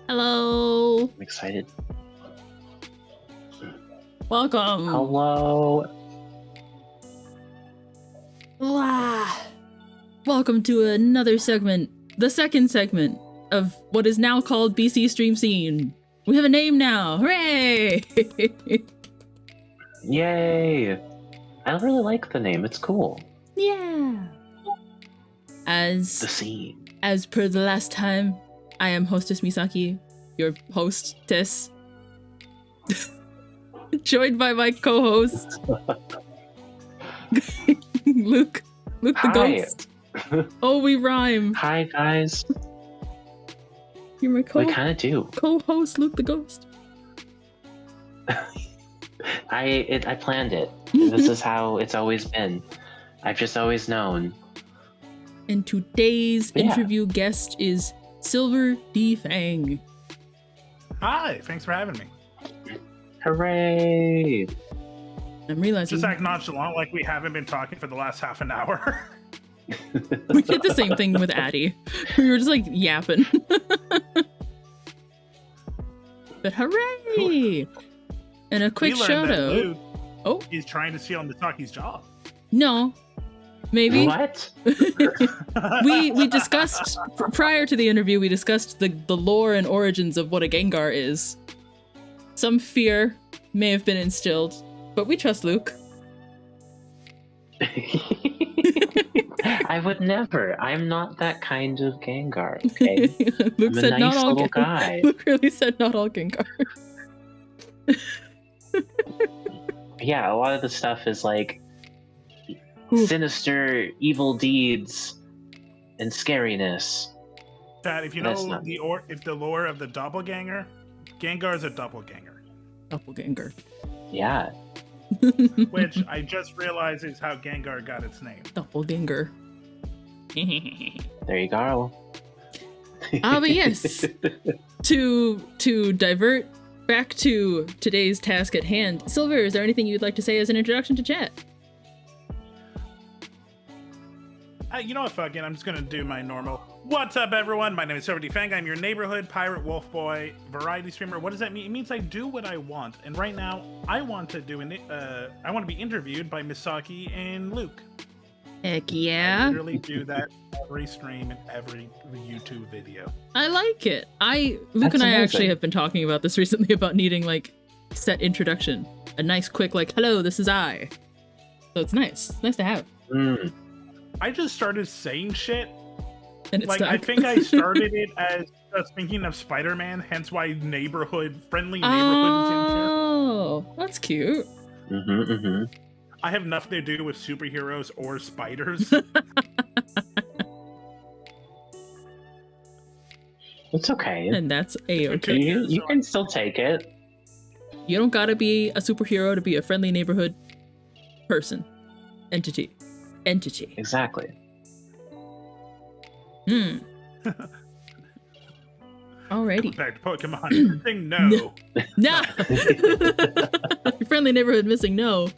Hello. I'm excited. Welcome. Hello. Welcome to another segment, the second segment of what is now called BC Stream Scene. We have a name now. Hooray! Yay. I really like the name. It's cool. Yeah. The scene. As per the last time, I am hostess Misaki, your hostess. Joined by my co-host, Luke the Hi. Ghost. Oh, we rhyme. Hi, guys. You're my We kind of do. co-host, Luke the Ghost. I planned it. This is how it's always been. I've just always known. And today's interview guest is Silver D. Fang. Hi, thanks for having me. Hooray! I'm realizing Just act nonchalant like we haven't been talking for the last half an hour. we did the same thing with Addie. We were just like yapping. But hooray! And a quick We learned shout that out. Luke, Oh, he's trying to steal Misaki's job. no. Maybe. What? We discussed prior to the interview, we discussed the lore and origins of what a Gengar is. Some fear may have been instilled, but we trust Luke. I would never. I'm not that kind of Gengar, okay? Luke I'm a said nice not all little guy. Luke really said not all Gengar. Yeah, a lot of the stuff is like Ooh. sinister, evil deeds, and scariness. Chad, if you That's know not me. if the lore of the doppelganger, Gengar is a doppelganger, Doppelganger. Yeah. which I just realized is how Gengar got its name. Doppelganger. There you go. But yes, to divert back to today's task at hand, Silver, is there anything you'd like to say as an introduction to chat? You know what, fuck it, I'm just gonna do my normal. What's up, everyone? My name is Silver D. Fang. I'm your neighborhood pirate wolf boy variety streamer. What does that mean? It means I do what I want. And right now, I want to do I want to be interviewed by Misaki and Luke. Heck I yeah. literally do that every stream and every YouTube video. I like it. Luke That's and I amazing. actually have been talking about this recently about needing like set introduction. A nice quick like, hello, this is I. So it's nice. It's nice to have. Mm. I just started saying shit. And it's Like, I stuck. think I started it as just thinking of Spider-Man, hence why friendly neighborhood is in here. Oh, that's cute. Mm-hmm, mm-hmm. I have nothing to do with superheroes or spiders. It's okay. And that's A-okay. You can still take it. You don't gotta be a superhero to be a friendly neighborhood person. Entity. Exactly. Alrighty. Back to Pokemon. Thing no. Nah! Your friendly neighborhood missing no.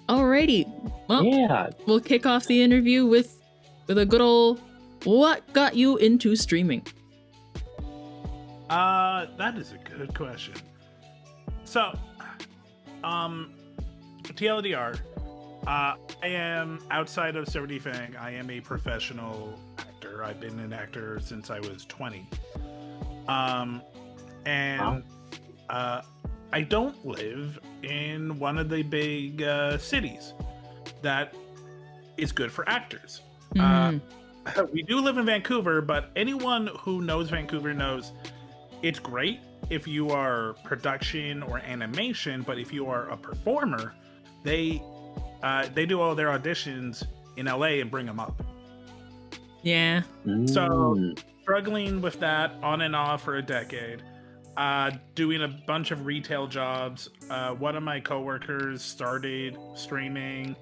Alrighty. Well, Yeah. we'll kick off the interview with a good old what got you into streaming? That is a good question. So, TLDR, I am outside of Silver D. Fang. I am a professional actor. I've been an actor since I was 20. I don't live in one of the big cities that is good for actors. We do live in Vancouver, but anyone who knows Vancouver knows it's great if you are production or animation, but if you are a performer, they do all their auditions in LA and bring them up. Yeah. So Mm. struggling with that on and off for a decade, doing a bunch of retail jobs. One of my coworkers started streaming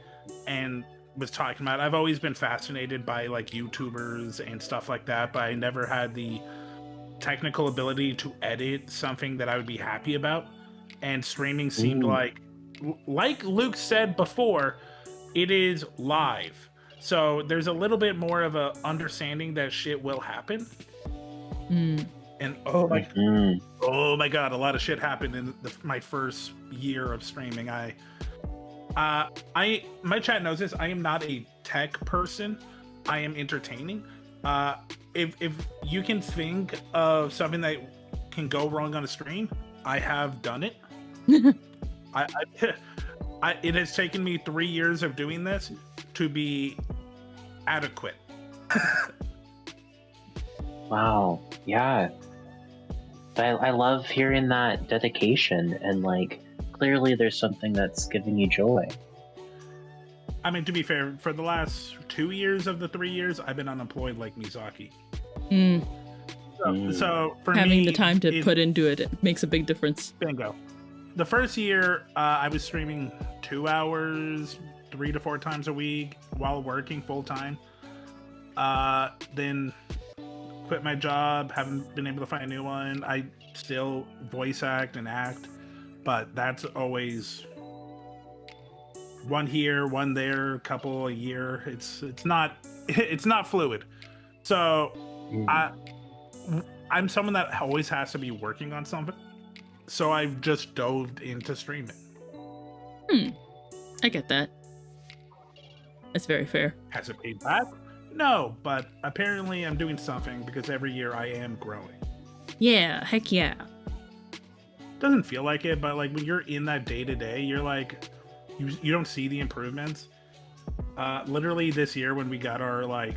and was talking about, I've always been fascinated by like YouTubers and stuff like that, but I never had the technical ability to edit something that I would be happy about. And streaming seemed Ooh. like Luke said before, it is live. So there's a little bit more of a understanding that shit will happen. Mm. And oh my Mm-hmm. god, a lot of shit happened in my first year of streaming. My chat knows this. I am not a tech person. I am entertaining. If you can think of something that can go wrong on a stream, I have done it. It has taken me 3 years of doing this to be adequate. Wow. Yeah. I love hearing that dedication, and like clearly there's something that's giving you joy. I mean, to be fair, for the last 2 years of the 3 years, I've been unemployed like Mizaki. Mm. So for Having me, the time to put into it makes a big difference. Bingo. The first year, I was streaming 2 hours, 3 to 4 times a week while working full time. Then quit my job, haven't been able to find a new one. I still voice act and act, but that's always one here, one there, a couple a year. It's not fluid. So I'm someone that always has to be working on something. So I've just dove into streaming. I get that. That's very fair. Has it paid back? No, but apparently I'm doing something because every year I am growing. Yeah, heck yeah. Doesn't feel like it, but like when you're in that day to day, you're like, you don't see the improvements. Literally this year when we got our like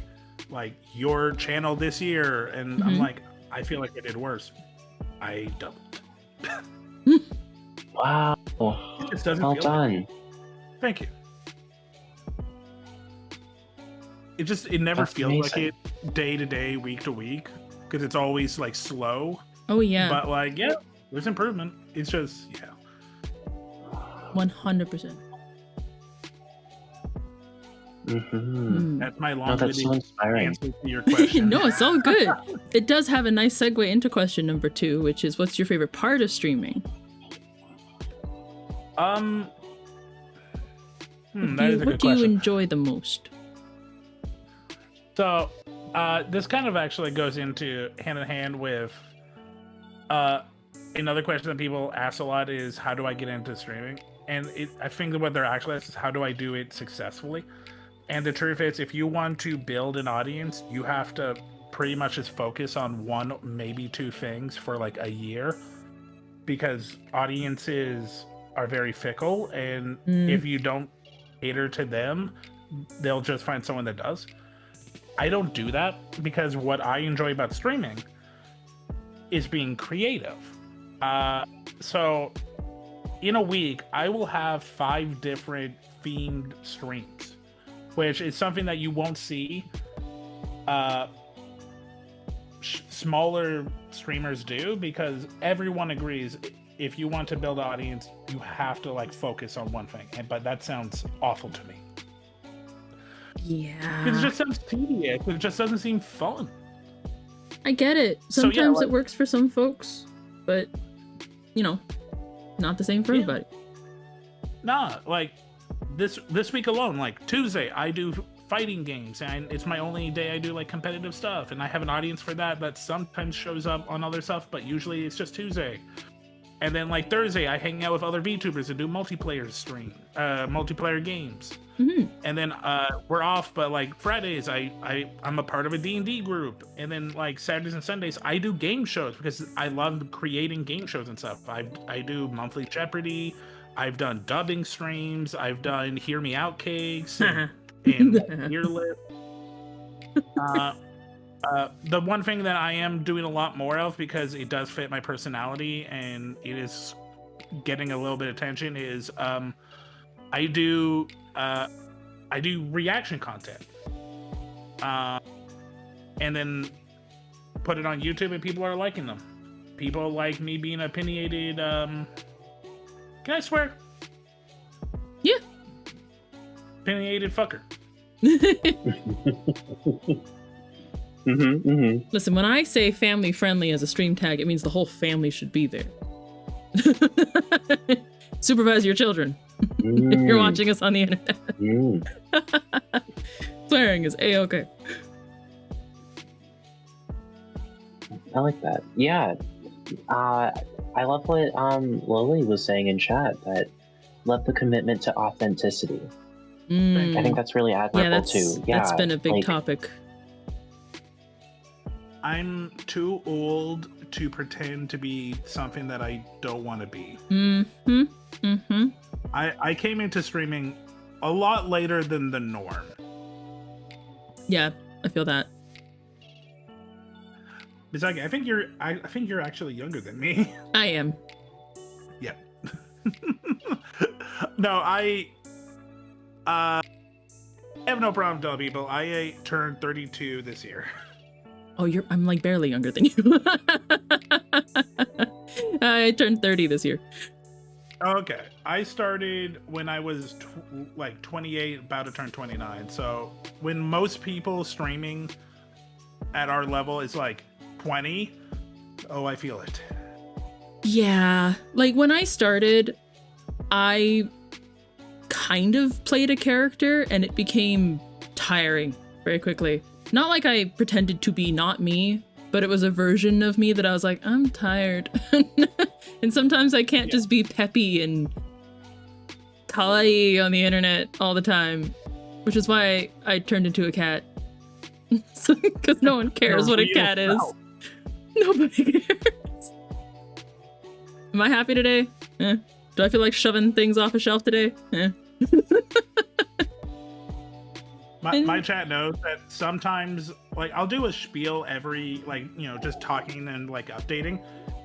your channel this year, and I'm like, I feel like I did worse. I doubled. Wow. It just doesn't Well feel done. like it. Thank you. It never That's feels like amazing. it day to day, week to week, because it's always like slow. Oh yeah, But like, yeah, there's improvement. It's just 100%. Mm-hmm. That's my No, that's so long-winded inspiring. answer to your question. No, it's all good. It does have a nice segue into question number 2, which is, what's your favorite part of streaming? That What is a good do you question. enjoy the most? So, this kind of actually goes into hand in hand with another question that people ask a lot is, how do I get into streaming? And I think that what they're actually asking is, how do I do it successfully? And the truth is, if you want to build an audience, you have to pretty much just focus on 1, maybe 2 things for like a year, because audiences are very fickle, and if you don't cater to them, they'll just find someone that does. I don't do that because what I enjoy about streaming is being creative. So in a week, I will have 5 different themed streams, which is something that you won't see smaller streamers do, because everyone agrees if you want to build an audience, you have to like focus on one thing. But that sounds awful to me. Yeah, It just sounds tedious. It just doesn't seem fun. I get it. So, yeah, Sometimes like- it works for some folks, but not the same for Yeah. everybody. Nah, like this week alone, like Tuesday, I do fighting games, and it's my only day I do like competitive stuff, and I have an audience for that sometimes shows up on other stuff, but usually it's just Tuesday. And then like Thursday, I hang out with other VTubers and do multiplayer multiplayer games. And then we're off, but like Fridays, I'm a part of a D&D group, and then like Saturdays and Sundays, I do game shows because I love creating game shows and stuff. I do monthly Jeopardy. I've done dubbing streams. I've done Hear Me Out cakes and Ear Lip. The one thing that I am doing a lot more of, because it does fit my personality and it is getting a little bit of attention, is I do reaction content, and then put it on YouTube, and people are liking them. People like me being opinionated. Can I swear? Yeah. Opinionated fucker. Listen, when I say family friendly as a stream tag, it means the whole family should be there. Supervise your children if you're watching us on the internet. Flaring is A-okay. I like that. Yeah. I love what Lily was saying in chat, that love the commitment to authenticity. I think that's really admirable too. Yeah, that's been a big topic. I'm too old to pretend to be something that I don't want to be. I came into streaming a lot later than the norm. Yeah, I feel that. Bizagi, I think you're actually younger than me. I am. Yeah. No, I have no problem telling people I turned 32 this year. Oh, I'm like barely younger than you. I turned 30 this year. Okay. I started when I was 28, about to turn 29. So when most people streaming at our level is like 20, oh, I feel it. Yeah. Like when I started, I kind of played a character and it became tiring very quickly. Not like I pretended to be not me, but it was a version of me that I was like, I'm tired. And sometimes I can't just be peppy and kawaii on the internet all the time, which is why I turned into a cat. Because no one cares what a cat is. Nobody cares. Am I happy today? Do I feel like shoving things off a shelf today? My chat knows that sometimes, like, I'll do a spiel every, like, just talking and, like, updating,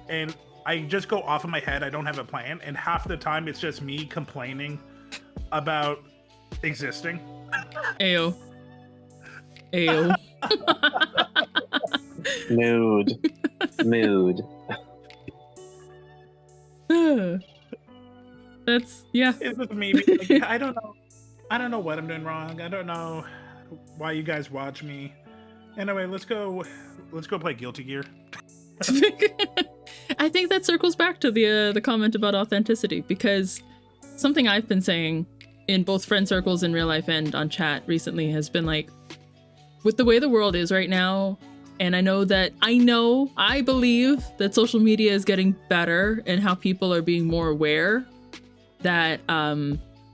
and I just go off of my head. I don't have a plan, and half the time it's just me complaining about existing. Ayo. Mood. That's, yeah. It's just me being like, I don't know what I'm doing wrong. I don't know why you guys watch me. Anyway, let's go play Guilty Gear. I think that circles back to the comment about authenticity, because something I've been saying in both friend circles in real life and on chat recently has been like, with the way the world is right now, and I believe that social media is getting better and how people are being more aware that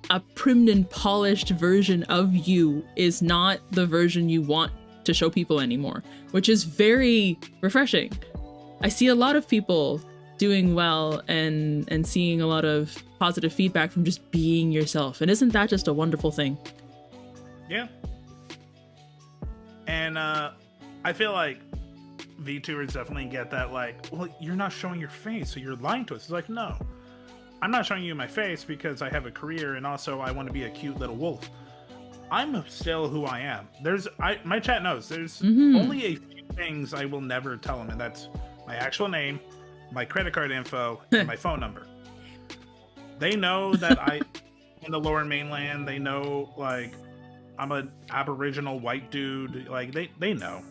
a primed and polished version of you is not the version you want to show people anymore, which is very refreshing. I see a lot of people doing well and seeing a lot of positive feedback from just being yourself. And isn't that just a wonderful thing? Yeah. And I feel like VTubers definitely get that, like, well, you're not showing your face, so you're lying to us. It's like, no. I'm not showing you my face because I have a career and also I want to be a cute little wolf. I'm still who I am. My chat knows there's only a few things I will never tell them, and that's my actual name, my credit card info, and my phone number. They know that I in the Lower Mainland. They know, like, I'm an Aboriginal white dude. Like, they know.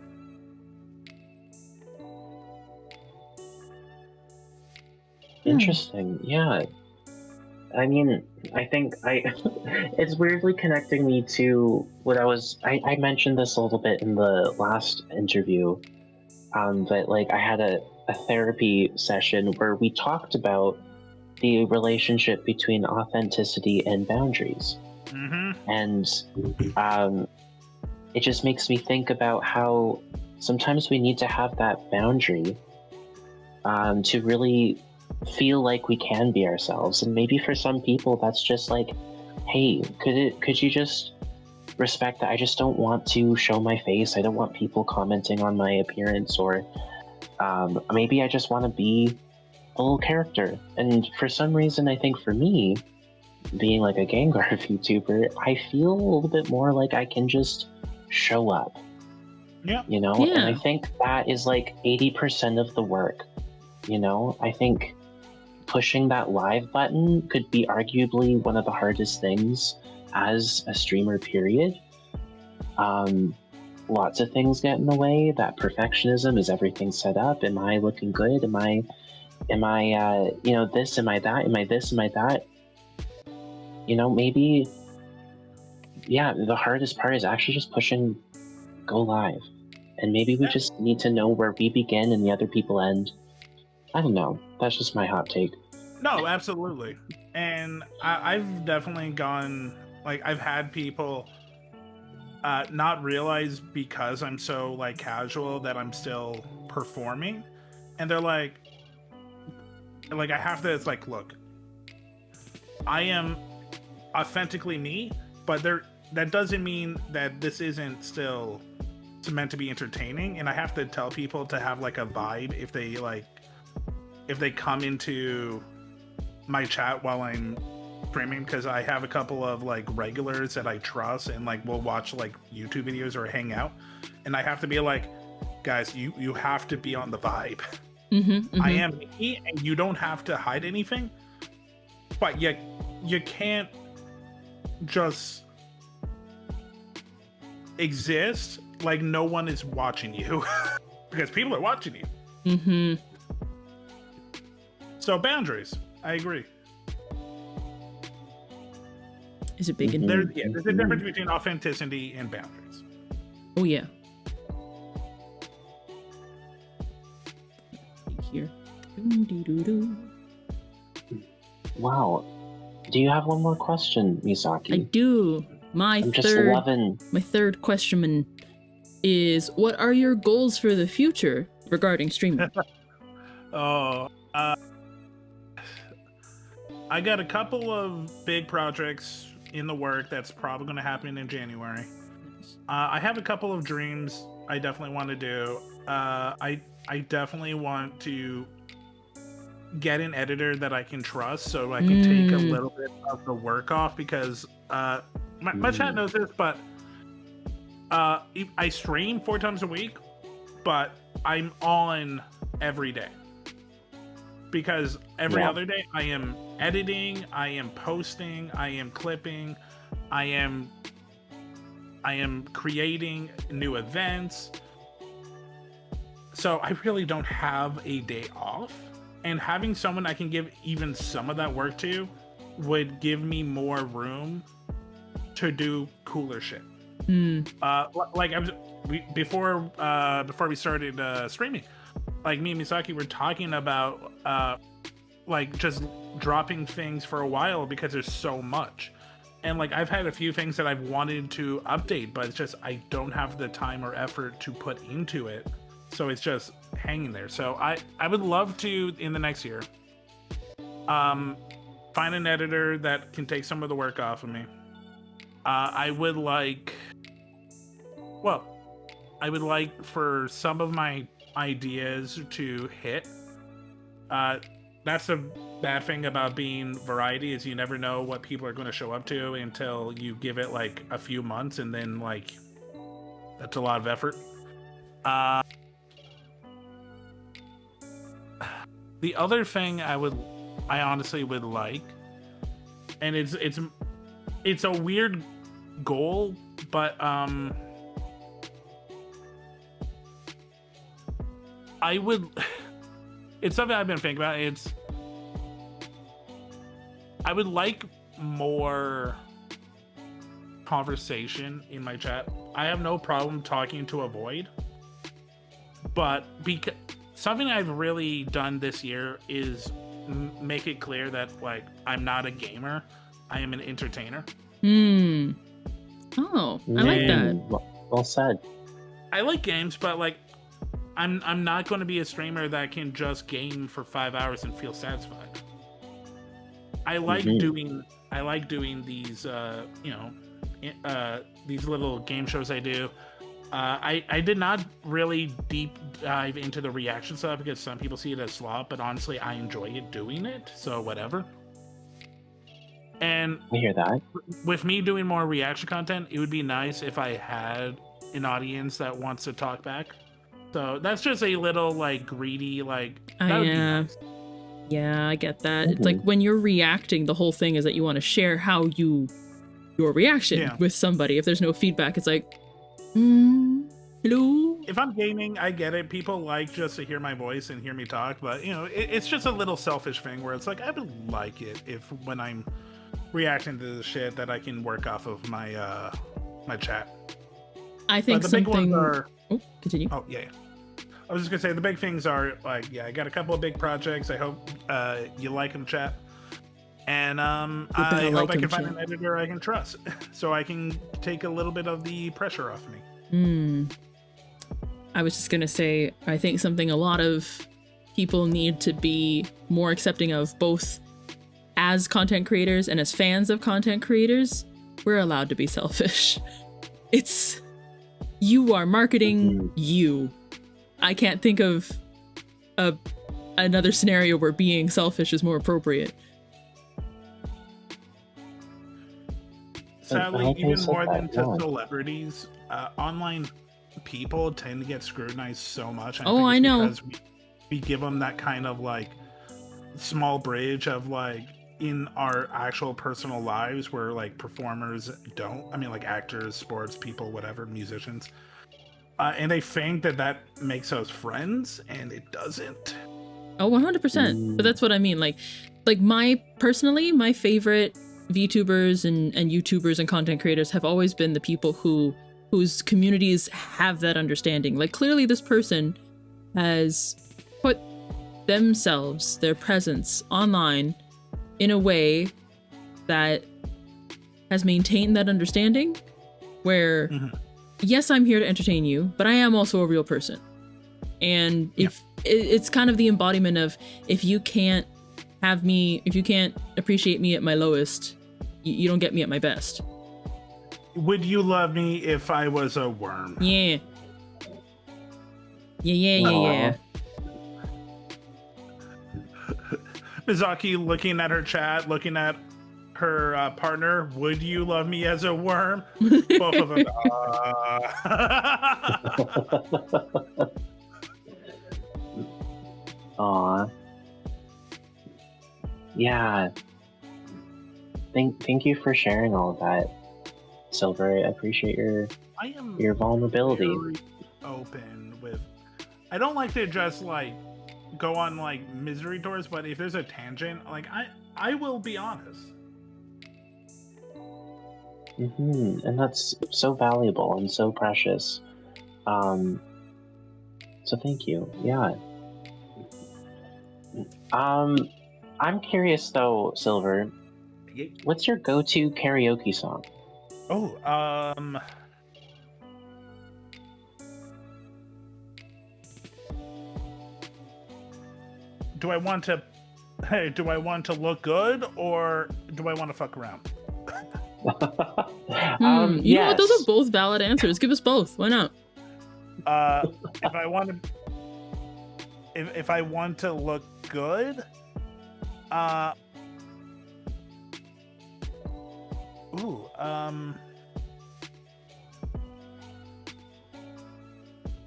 Interesting. Yeah. I mean, I think it's weirdly connecting me to what I mentioned this a little bit in the last interview, but like I had a therapy session where we talked about the relationship between authenticity and boundaries. And it just makes me think about how sometimes we need to have that boundary to really feel like we can be ourselves. And maybe for some people that's just like, hey, could you just respect that I just don't want to show my face, I don't want people commenting on my appearance, or maybe I just want to be a little character. And for some reason, I think for me, being like a Gengar VTuber, I feel a little bit more like I can just show up. Yeah. And I think that is like 80% of the work. I think pushing that live button could be arguably one of the hardest things as a streamer, period. Lots of things get in the way. That perfectionism, is everything set up? Am I looking good? Am I this? Am I that? Am I this? Am I that? Maybe yeah, the hardest part is actually just pushing go live. And maybe we just need to know where we begin and the other people end. I don't know. That's just my hot take. No, absolutely. And I've definitely gone, like, I've had people not realize because I'm so, like, casual that I'm still performing. And they're like, I have to, it's like, look, I am authentically me, but that doesn't mean that this isn't still meant to be entertaining. And I have to tell people to have, like, a vibe if they come into my chat while I'm streaming, because I have a couple of, like, regulars that I trust and, like, will watch, like, YouTube videos or hang out, and I have to be like, guys, you have to be on the vibe. I am me, and you don't have to hide anything, but you can't just exist like no one is watching you because people are watching you. So boundaries, I agree. Is it big? There's a difference between authenticity and boundaries. Oh yeah. Here. Wow. Do you have one more question, Misaki? I do. I'm just loving. My third question is, what are your goals for the future regarding streaming? I got a couple of big projects in the work that's probably going to happen in January. I have a couple of dreams I definitely want to do. I definitely want to get an editor that I can trust so I can take a little bit of the work off, because my chat knows this, but I stream 4 times a week, but I'm on every day. Because every other day I am editing, I am posting, I am clipping, I am creating new events. So I really don't have a day off. And having someone I can give even some of that work to would give me more room to do cooler shit. Like before we started streaming, like me and Misaki were talking about like just dropping things for a while because there's so much. And like I've had a few things that I've wanted to update, but it's just I don't have the time or effort to put into it. So it's just hanging there. So I would love to, in the next year, find an editor that can take some of the work off of me. I would like for some of my ideas to hit. That's a bad thing about being variety, is you never know what people are going to show up to until you give it like a few months, and then like that's a lot of effort. The other thing I honestly would like, and it's a weird goal, but it's something I've been thinking about. I would like more conversation in my chat. I have no problem talking to a void, but because something I've really done this year is make it clear that like I'm not a gamer, I am an entertainer. Oh, I like that. Well said. I like games, but like I'm not going to be a streamer that can just game for 5 hours and feel satisfied. I like doing these these little game shows I do. I did not really deep dive into the reaction stuff because some people see it as slop, but honestly I enjoy it doing it, so whatever. And I hear that. With me doing more reaction content, it would be nice if I had an audience that wants to talk back. So that's just a little like greedy, like that would be nice. Yeah, I get that. It's like when you're reacting, the whole thing is that you want to share how your reaction with somebody. If there's no feedback, it's like, hello. If I'm gaming, I get it. People like just to hear my voice and hear me talk, but you know, it's just a little selfish thing where it's like I would like it if when I'm reacting to the shit that I can work off of my my chat. I think But the big something. ones are. Oh, continue. Oh yeah. I was just gonna say the big things are like, yeah, I got a couple of big projects. I hope you like them, chat. And better I hope like I 'em, can find chat. an editor I can trust, so I can take a little bit of the pressure off me. I was just gonna say, I think something a lot of people need to be more accepting of, both as content creators and as fans of content creators. We're allowed to be selfish. It's, you are marketing you. I can't think of another scenario where being selfish is more appropriate. Sadly, like how you even said more that, than to yeah. celebrities, online people tend to get scrutinized so much. And Oh, think I it's know. because we give them that kind of like small bridge of like in our actual personal lives where like performers don't. I mean, like actors, sports people, whatever, musicians. And they think that that makes us friends, and it doesn't. Oh, 100%. But that's what I mean. Like my favorite VTubers and YouTubers and content creators have always been the people whose communities have that understanding. Like, clearly this person has put themselves, their presence online in a way that has maintained that understanding where yes, I'm here to entertain you, but I am also a real person. And if it's kind of the embodiment of, if you can't appreciate me at my lowest, you don't get me at my best. Would you love me if I was a worm? Yeah. Yeah. Mizaki looking at her chat, looking at her partner. Would you love me as a worm? Both of them. Aw. Yeah. Thank you for sharing all of that, Silver. I appreciate I am your vulnerability. very open with. I don't like to just like go on like misery tours, but if there's a tangent, like I will be honest. And that's so valuable and so precious. So thank you. Yeah. I'm curious though, Silver. What's your go-to karaoke song? Oh, do I want to look good or do I want to fuck around? You know what? Those are both valid answers. Give us both. Why not? If I want to look good,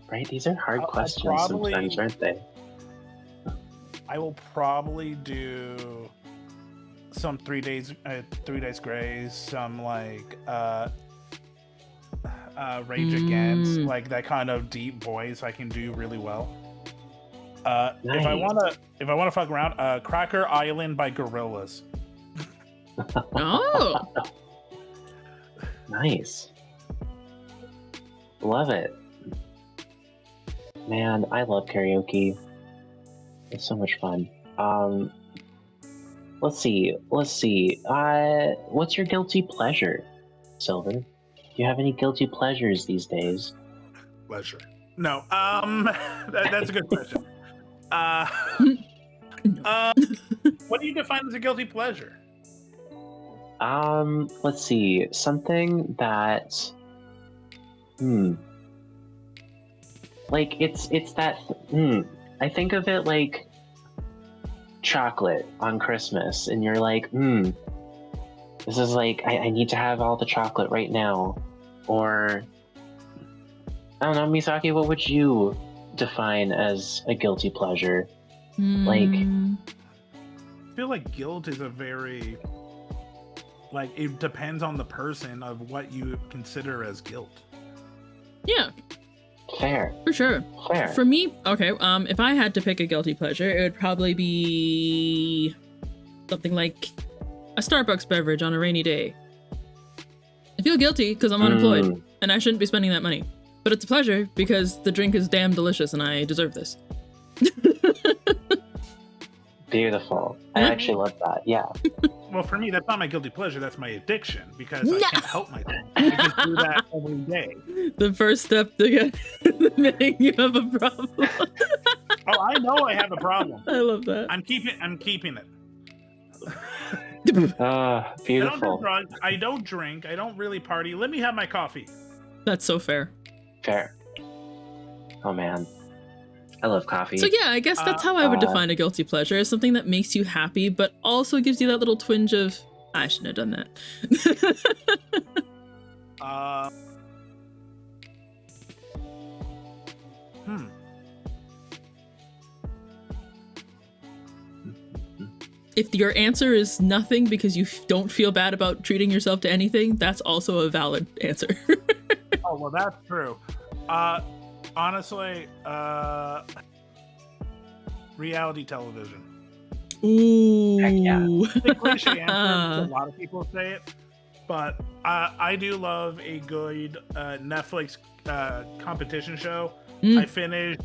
Right, these are hard questions sometimes, aren't they? I will probably do some 3 Days Grace, some like Rage Against, like that kind of deep voice I can do really well. Nice. If I wanna fuck around, Cracker Island by Gorillaz. Oh, nice. Love it. Man, I love karaoke. It's so much fun. Let's see. What's your guilty pleasure, Silver? Do you have any guilty pleasures these days? Pleasure. No. That's a good question. What do you define as a guilty pleasure? Let's see. Something that like it's that I think of it like chocolate on Christmas, and you're like, this is like I need to have all the chocolate right now. Or I don't know, Misaki, what would you define as a guilty pleasure? Like, I feel like guilt is a very like it depends on the person of what you consider as guilt. yeah, fair. for sure. Fair. For me, okay, if I had to pick a guilty pleasure, it would probably be something like a Starbucks beverage on a rainy day. I feel guilty because I'm unemployed and I shouldn't be spending that money. But it's a pleasure because the drink is damn delicious and I deserve this. Beautiful. I actually love that. Yeah. Well, for me, that's not my guilty pleasure. That's my addiction because I can't help myself. I just do that every day. The first step to admitting you have a problem. Oh, I know I have a problem. I love that. I'm keeping it. Beautiful. I don't do drugs. I don't drink. I don't really party. Let me have my coffee. That's so fair. Fair. Oh man, I love coffee. So yeah, I guess that's how I would define a guilty pleasure, as something that makes you happy, but also gives you that little twinge of, I shouldn't have done that. If your answer is nothing because you don't feel bad about treating yourself to anything, that's also a valid answer. Oh, well, that's true. Honestly, reality television. Ooh. Heck yeah. The cliche answer, a lot of people say it, but I do love a good Netflix competition show. I finished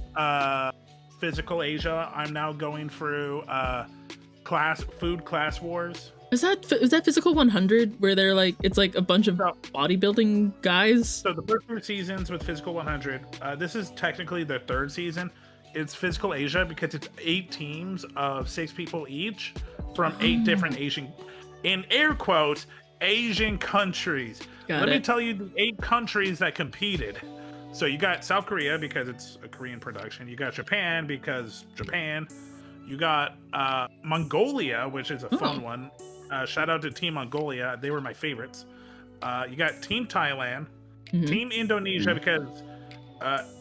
Physical Asia. I'm now going through food class wars. Is that Physical 100 where they're like, it's like a bunch of bodybuilding guys? So the first 2 seasons with Physical 100, this is technically the 3rd season. It's Physical Asia because it's 8 teams of 6 people each from 8 different Asian, in air quotes, Asian countries. Let me tell you the 8 countries that competed. So you got South Korea because it's a Korean production. You got Japan because Japan. You got Mongolia, which is a fun one. Shout out to Team Mongolia. They were my favorites. You got Team Thailand, Team Indonesia, because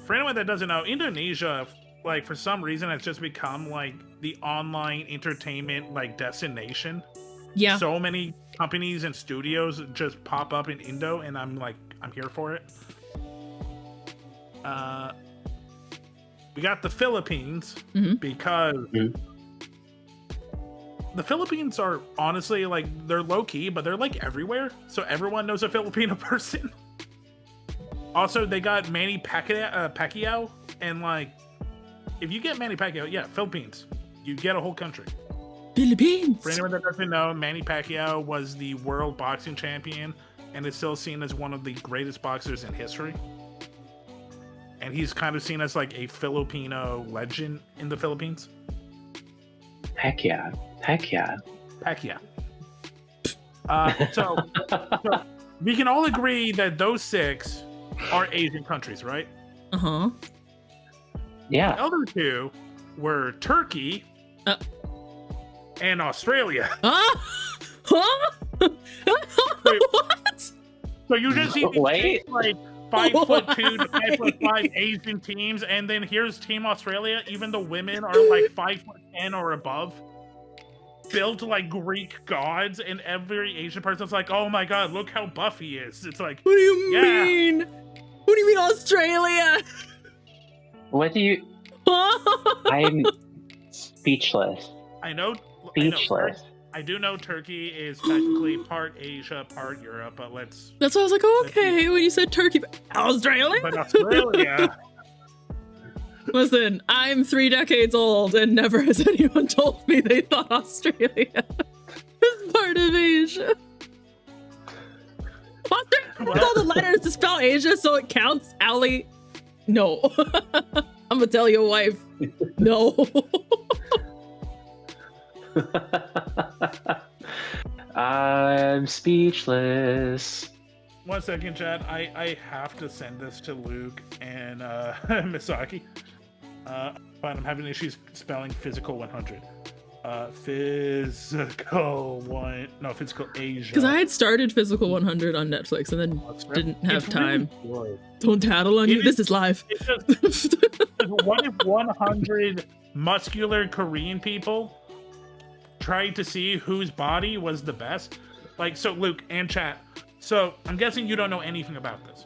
for anyone that doesn't know, Indonesia, like for some reason, has just become like the online entertainment like destination. Yeah. So many companies and studios just pop up in Indo, and I'm here for it. We got the Philippines because the Philippines are honestly like, they're low key, but they're like everywhere. So everyone knows a Filipino person. Also, they got Manny Pacquiao, and like, if you get Manny Pacquiao, yeah, Philippines, you get a whole country. Philippines. For anyone that doesn't know, Manny Pacquiao was the world boxing champion and is still seen as one of the greatest boxers in history. And he's kind of seen as like a Filipino legend in the Philippines. Heck yeah. Heck yeah. Heck yeah. So we can all agree that those 6 are Asian countries, right? Uh-huh. Yeah. The other 2 were Turkey and Australia. Huh? What? So you just see these like 5'2" to 5'5" Asian teams, and then here's Team Australia. Even the women are like 5'10" or above, built like Greek gods, and every Asian person's like, "Oh my god, look how buff he is." It's like, what do you mean? What do you mean Australia? What do you? I'm speechless. I know. Speechless. I do know Turkey is technically part Asia, part Europe, but let's... That's why I was like, okay, when you said Turkey, but Australia? But Australia... Listen, I'm 3 decades old, and never has anyone told me they thought Australia was part of Asia. Australia with all the letters to spell Asia, so it counts, Allie? No. I'm gonna tell your wife. No. I'm speechless. 1 second, Chad. I have to send this to Luke and Misaki. But I'm having issues spelling Physical 100. Physical Asia. Because I had started Physical 100 on Netflix and then didn't have time. Really Don't tattle on you. This is live. What if 100 muscular Korean people tried to see whose body was the best? Like, so Luke and chat. So I'm guessing you don't know anything about this.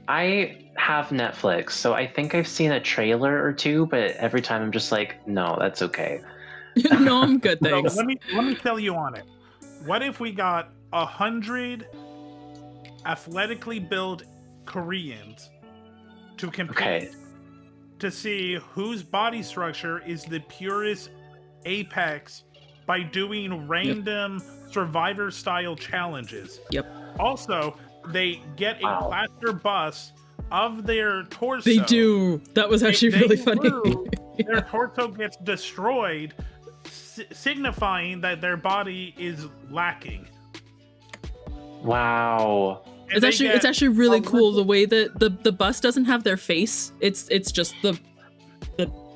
I have Netflix, so I think I've seen a trailer or 2, but every time I'm just like, no, that's okay. No, I'm good, So thanks. let me tell you on it. What if we got 100 athletically built Koreans to compete Okay. to see whose body structure is the purest apex by doing random survivor style challenges. Yep. Also, they get a Wow. plaster bust of their torso. They do. That was actually They really funny. lose, their torso gets destroyed, signifying that their body is lacking. Wow. And It's they actually get really a cool little- the way that the bus doesn't have their face. It's just the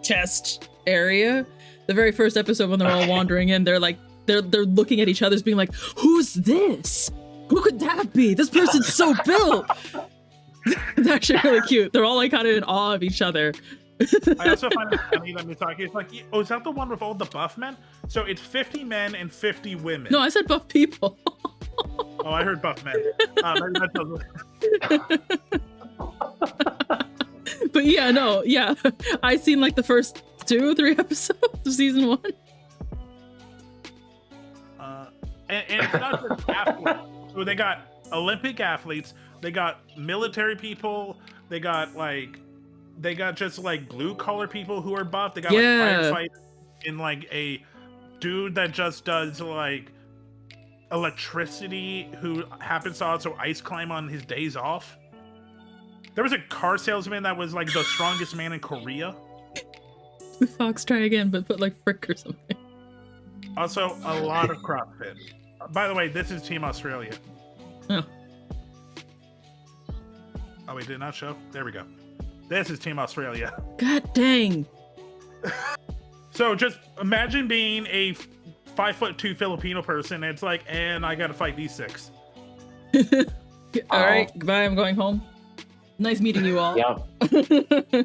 chest area. The very first episode when they're all wandering in, they're like they're looking at each other, being like, "Who's this? Who could that be? This person's so built." It's actually really cute. They're all like kind of in awe of each other. I also find it funny that Misaki is like, oh, is that the one with all the buff men? So it's 50 men and 50 women. No, I said buff people. Oh, I heard buff men. Maybe that doesn't- But yeah, no, yeah. I seen like the first 2-3 episodes of season 1. and it's not just athletes. So they got Olympic athletes, they got military people, they got just like blue collar people who are buff. They got Yeah. like firefighters and like a dude that just does like electricity who happens to also ice climb on his days off. There was a car salesman that was like the strongest man in Korea. Fox, try again, but put like frick or something. Also, a lot of CrossFit. By the way, this is Team Australia. Oh. Oh, wait, did it not show? There we go. This is Team Australia. God dang. So just imagine being a 5'2" Filipino person. And it's like, and I gotta fight these 6. All right, goodbye. I'm going home. Nice meeting you all. Yep.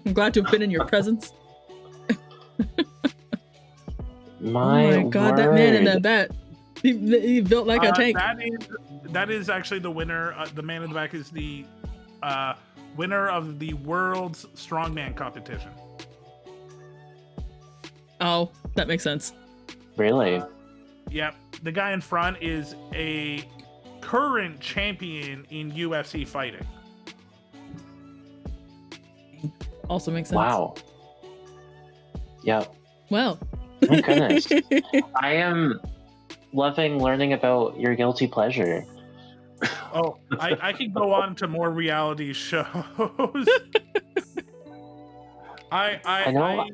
I'm glad to have been in your presence. My, Oh my god, that man in word. that bat. He built like a tank. That is actually the winner. The man in the back is the winner of the world's strongman competition. Oh, that makes sense. Really? Yep. The guy in front is a current champion in UFC fighting. Also makes sense. Wow. Yep. Well. My goodness. I am loving learning about your guilty pleasure. Oh, I could go on to more reality shows. I know.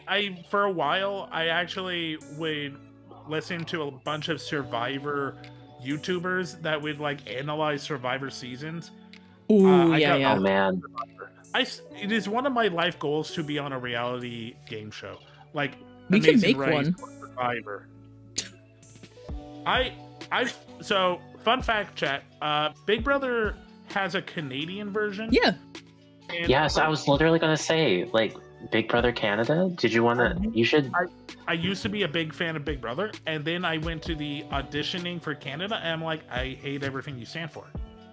I for a while I actually would listen to a bunch of Survivor YouTubers that would like analyze Survivor seasons. Ooh, I yeah, got- yeah. Oh man. It is one of my life goals to be on a reality game show. Like We can Amazing make Race one. or Survivor. So fun fact, chat. Big Brother has a Canadian version. Yeah. and Yes, I was literally gonna say, like, Big Brother Canada. Did you wanna? You should. I used to be a big fan of Big Brother, and then I went to the auditioning for Canada, and I'm like, I hate everything you stand for.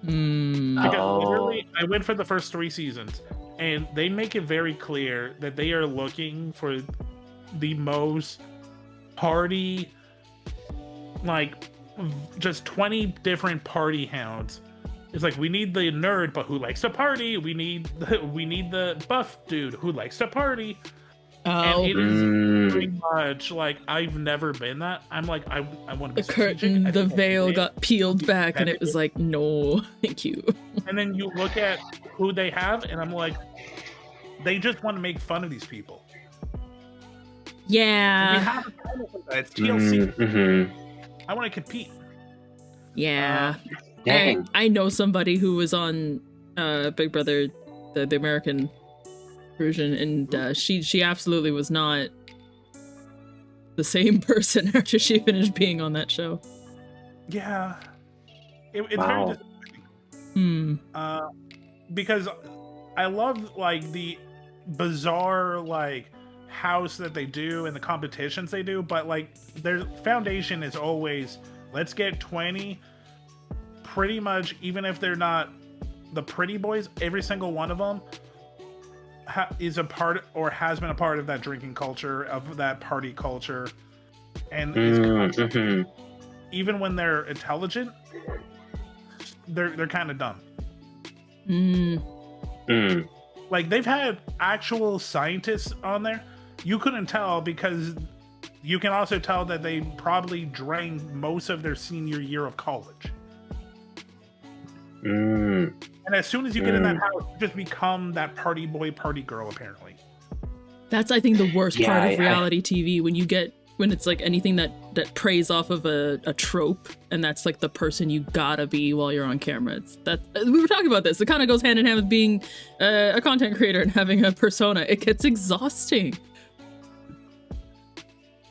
Mm. Because Oh. literally, I went for the first 3 seasons, and they make it very clear that they are looking for the most party, like, just 20 different party hounds. It's like, we need the nerd, but who likes to party? We need the buff dude who likes to party. Oh, And it is Mm, pretty much like I've never been that. I'm like, I want to the be strategic. curtain, I the think I veil can do it. got peeled back, and it was like, no, thank you. And then you look at who they have, and I'm like, they just want to make fun of these people. And we Yeah, have a title for that. It's TLC. mhm. I want to compete. yeah. Dang. I know somebody who was on Big Brother, the American version, and she absolutely was not the same person after she finished being on that show. Yeah, it's Wow. very disappointing. Because I love like the bizarre like house that they do and the competitions they do, but like their foundation is always, let's get 20 pretty much, even if they're not the pretty boys, every single one of them is a part or has been a part of that drinking culture, of that party culture, and is Mm-hmm. even when they're intelligent, they're kind of dumb. Mm. Like they've had actual scientists on there. You couldn't tell because you can also tell that they probably drank most of their senior year of college. Mm. And as soon as you get in that house, you just become that party boy, party girl, apparently. That's, I think, the worst Yeah, part of reality TV, when it's like anything that preys off of a trope, and that's like the person you gotta be while you're on camera. We were talking about this. It kind of goes hand in hand with being a content creator and having a persona. It gets exhausting.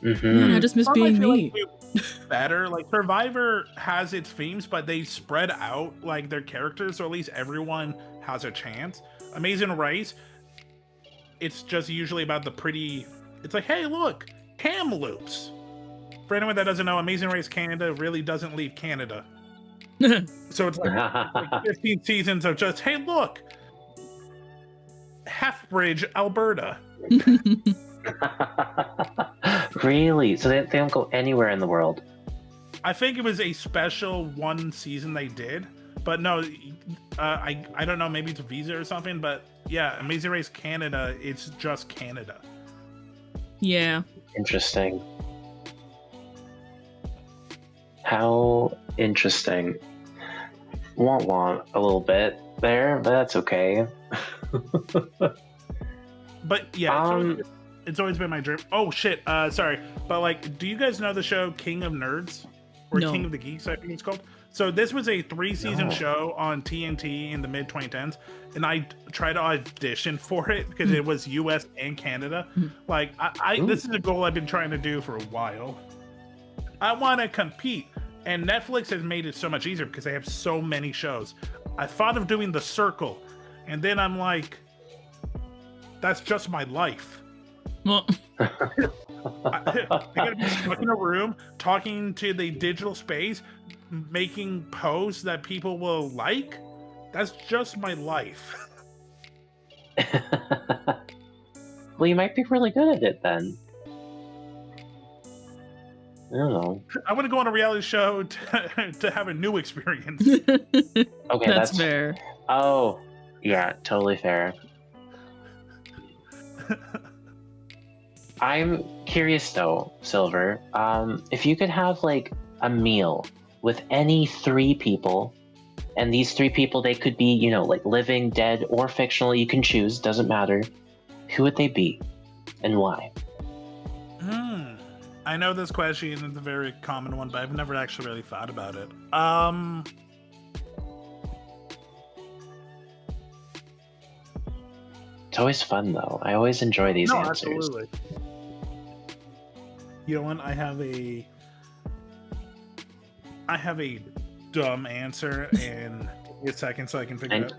Mm-hmm. Man, I just miss Some I being feel me. like better. Like Survivor has its themes, but they spread out like their characters, so at least everyone has a chance. Amazing Race, it's just usually about the pretty. It's like, hey, look, Kamloops. For anyone that doesn't know, Amazing Race Canada really doesn't leave Canada. So it's like 15 seasons of just, hey, look, Halfbridge, Alberta. Really? So they don't go anywhere in the world? I think it was a special one season they did, but no, I don't know, maybe it's a visa or something, but yeah, Amazing Race Canada, it's just Canada. Yeah. Interesting. How interesting. Want a little bit there, but that's okay. But yeah, it's always been my dream. Oh shit, sorry, but like, do you guys know the show King of Nerds or No. King of the Geeks? I think it's called. So this was a 3-season No. show on TNT in the mid 2010s, and I tried to audition for it because it was U.S. and Canada. Like, this is a goal I've been trying to do for a while. I want to compete, and Netflix has made it so much easier because they have so many shows. I thought of doing The Circle, and then I'm like, that's just my life. Well, I gotta be stuck in a room talking to the digital space, making posts that people will like. That's just my life. Well, you might be really good at it then. I don't know. I want to go on a reality show to have a new experience. Okay, that's fair. Oh, yeah, totally fair. I'm curious though, Silver. If you could have like a meal with any 3 people, and these 3 people, they could be, you know, like living, dead, or fictional, you can choose, doesn't matter. Who would they be and why? I know this question is a very common one, but I've never actually really thought about it. It's always fun though. I always enjoy these No, answers. absolutely. You know what? I have a dumb answer, and give me a second so I can figure it out.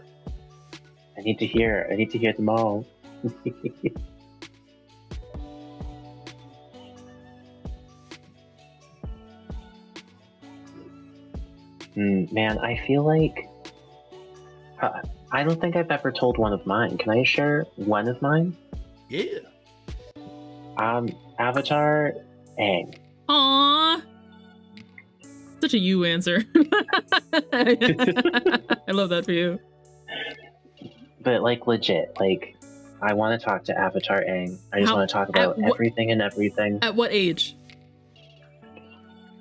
I need to hear them all. Man, I feel like I don't think I've ever told one of mine. Can I share one of mine? Yeah. Avatar Aang. Aww. Such a you answer. I love that for you. But like legit, like I want to talk to Avatar Aang. I just want to talk about everything and everything. At what age?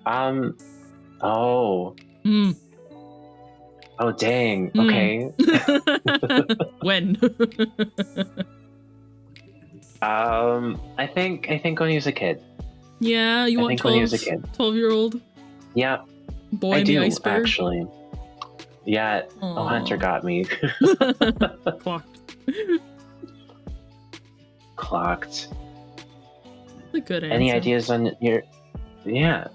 Oh. Mm. Oh dang. Okay. When? I think when he was a kid. Yeah, you I want think when he was a kid. 12-year-old Yeah. boy I in do, the iceberg? actually. Yeah. Aw. Oh, Hunter got me. Clocked. Clocked. A good answer. Any ideas on your? Yeah.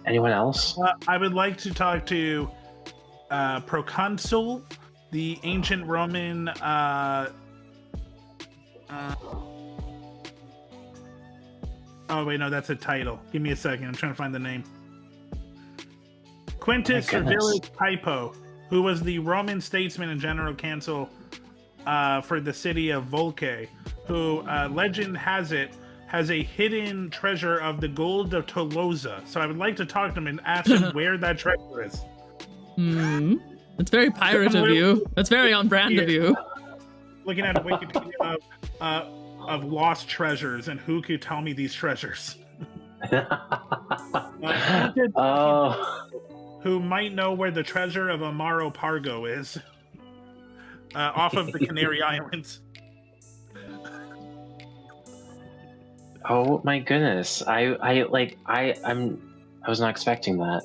Anyone else? I would like to talk to Proconsul, the ancient Roman. Oh wait, no, that's a title. Give me a second. I'm trying to find the name. Quintus Oh my goodness. Servilius Pipo, who was the Roman statesman and general council for the city of Volke, who legend has it has a hidden treasure of the gold of Tolosa. So I would like to talk to him and ask him where that treasure is. That's very pirate of you. That's very on brand of you. Looking at Wikipedia of lost treasures and who could tell me these treasures. Who might know where the treasure of Amaro Pargo is? Off of the Canary Islands. Oh my goodness! I was not expecting that.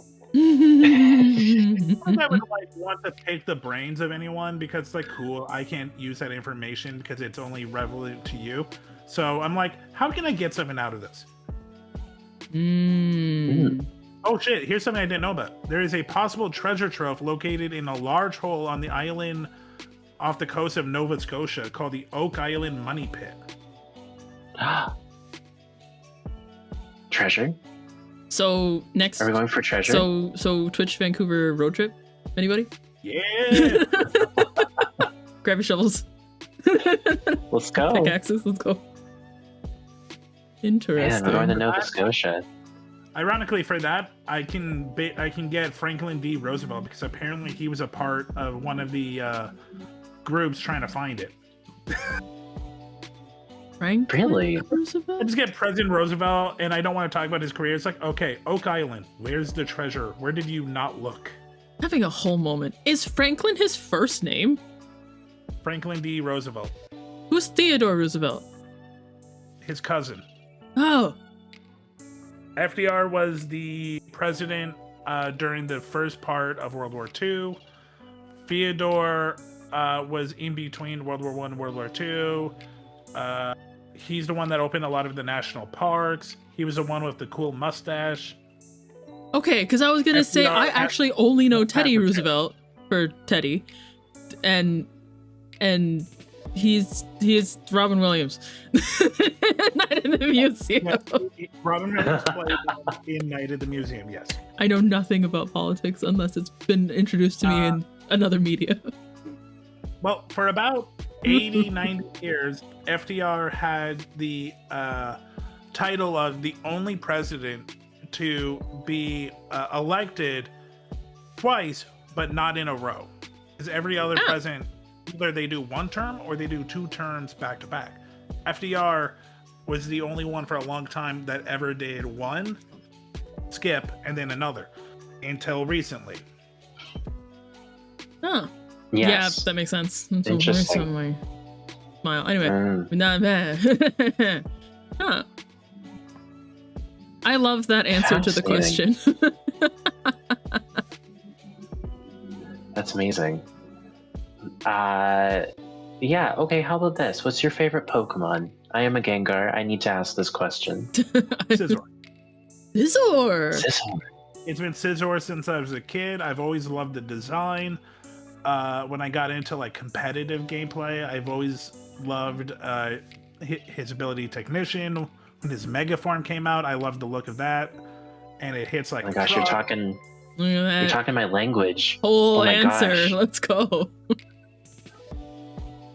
I would want to take the brains of anyone because it's like cool. I can't use that information because it's only relevant to you. So I'm like, how can I get something out of this? Oh shit! Here's something I didn't know about. There is a possible treasure trove located in a large hole on the island off the coast of Nova Scotia called the Oak Island Money Pit. Treasure? So next, are we going for treasure? So Twitch Vancouver road trip? Anybody? Yeah. Grab your shovels. Let's go. Pickaxes. Let's go. Interesting. Man, we're going to Nova Scotia. Ironically, for that, I can get Franklin D. Roosevelt because apparently he was a part of one of the groups trying to find it. Really? Roosevelt? I just get President Roosevelt, and I don't want to talk about his career. It's like, okay, Oak Island, where's the treasure? Where did you not look? Having a whole moment. Is Franklin his first name? Franklin D. Roosevelt. Who's Theodore Roosevelt? His cousin. Oh. FDR was the president during the first part of World War II. Theodore was in between World War I and World War II. He's the one that opened a lot of the national parks. He was the one with the cool mustache. Okay, because I was gonna say I actually only know Teddy Roosevelt for Teddy, and he's Robin Williams. Night in the Museum. Yes, Robin Williams played in Night at the Museum. Yes. I know nothing about politics unless it's been introduced to me in another media. Well, for about 80, 90 years, FDR had the title of the only president to be elected twice, but not in a row. Because every other president, either they do one term or they do 2 terms back to back. FDR was the only one for a long time that ever did one, skip, and then another, until recently. Huh. Yes. Yeah, that makes sense. Interesting. My smile. Anyway, not bad. Huh. I love that answer to the question. That's amazing. Yeah, okay, how about this? What's your favorite Pokemon? I am a Gengar. I need to ask this question. Scizor. Scizor! It's been Scizor since I was a kid. I've always loved the design. When I got into like competitive gameplay, I've always loved his ability Technician. When his Mega Form came out, I loved the look of that. And it hits like oh my gosh, you're talking my language. Whole oh my answer. Gosh. Let's go.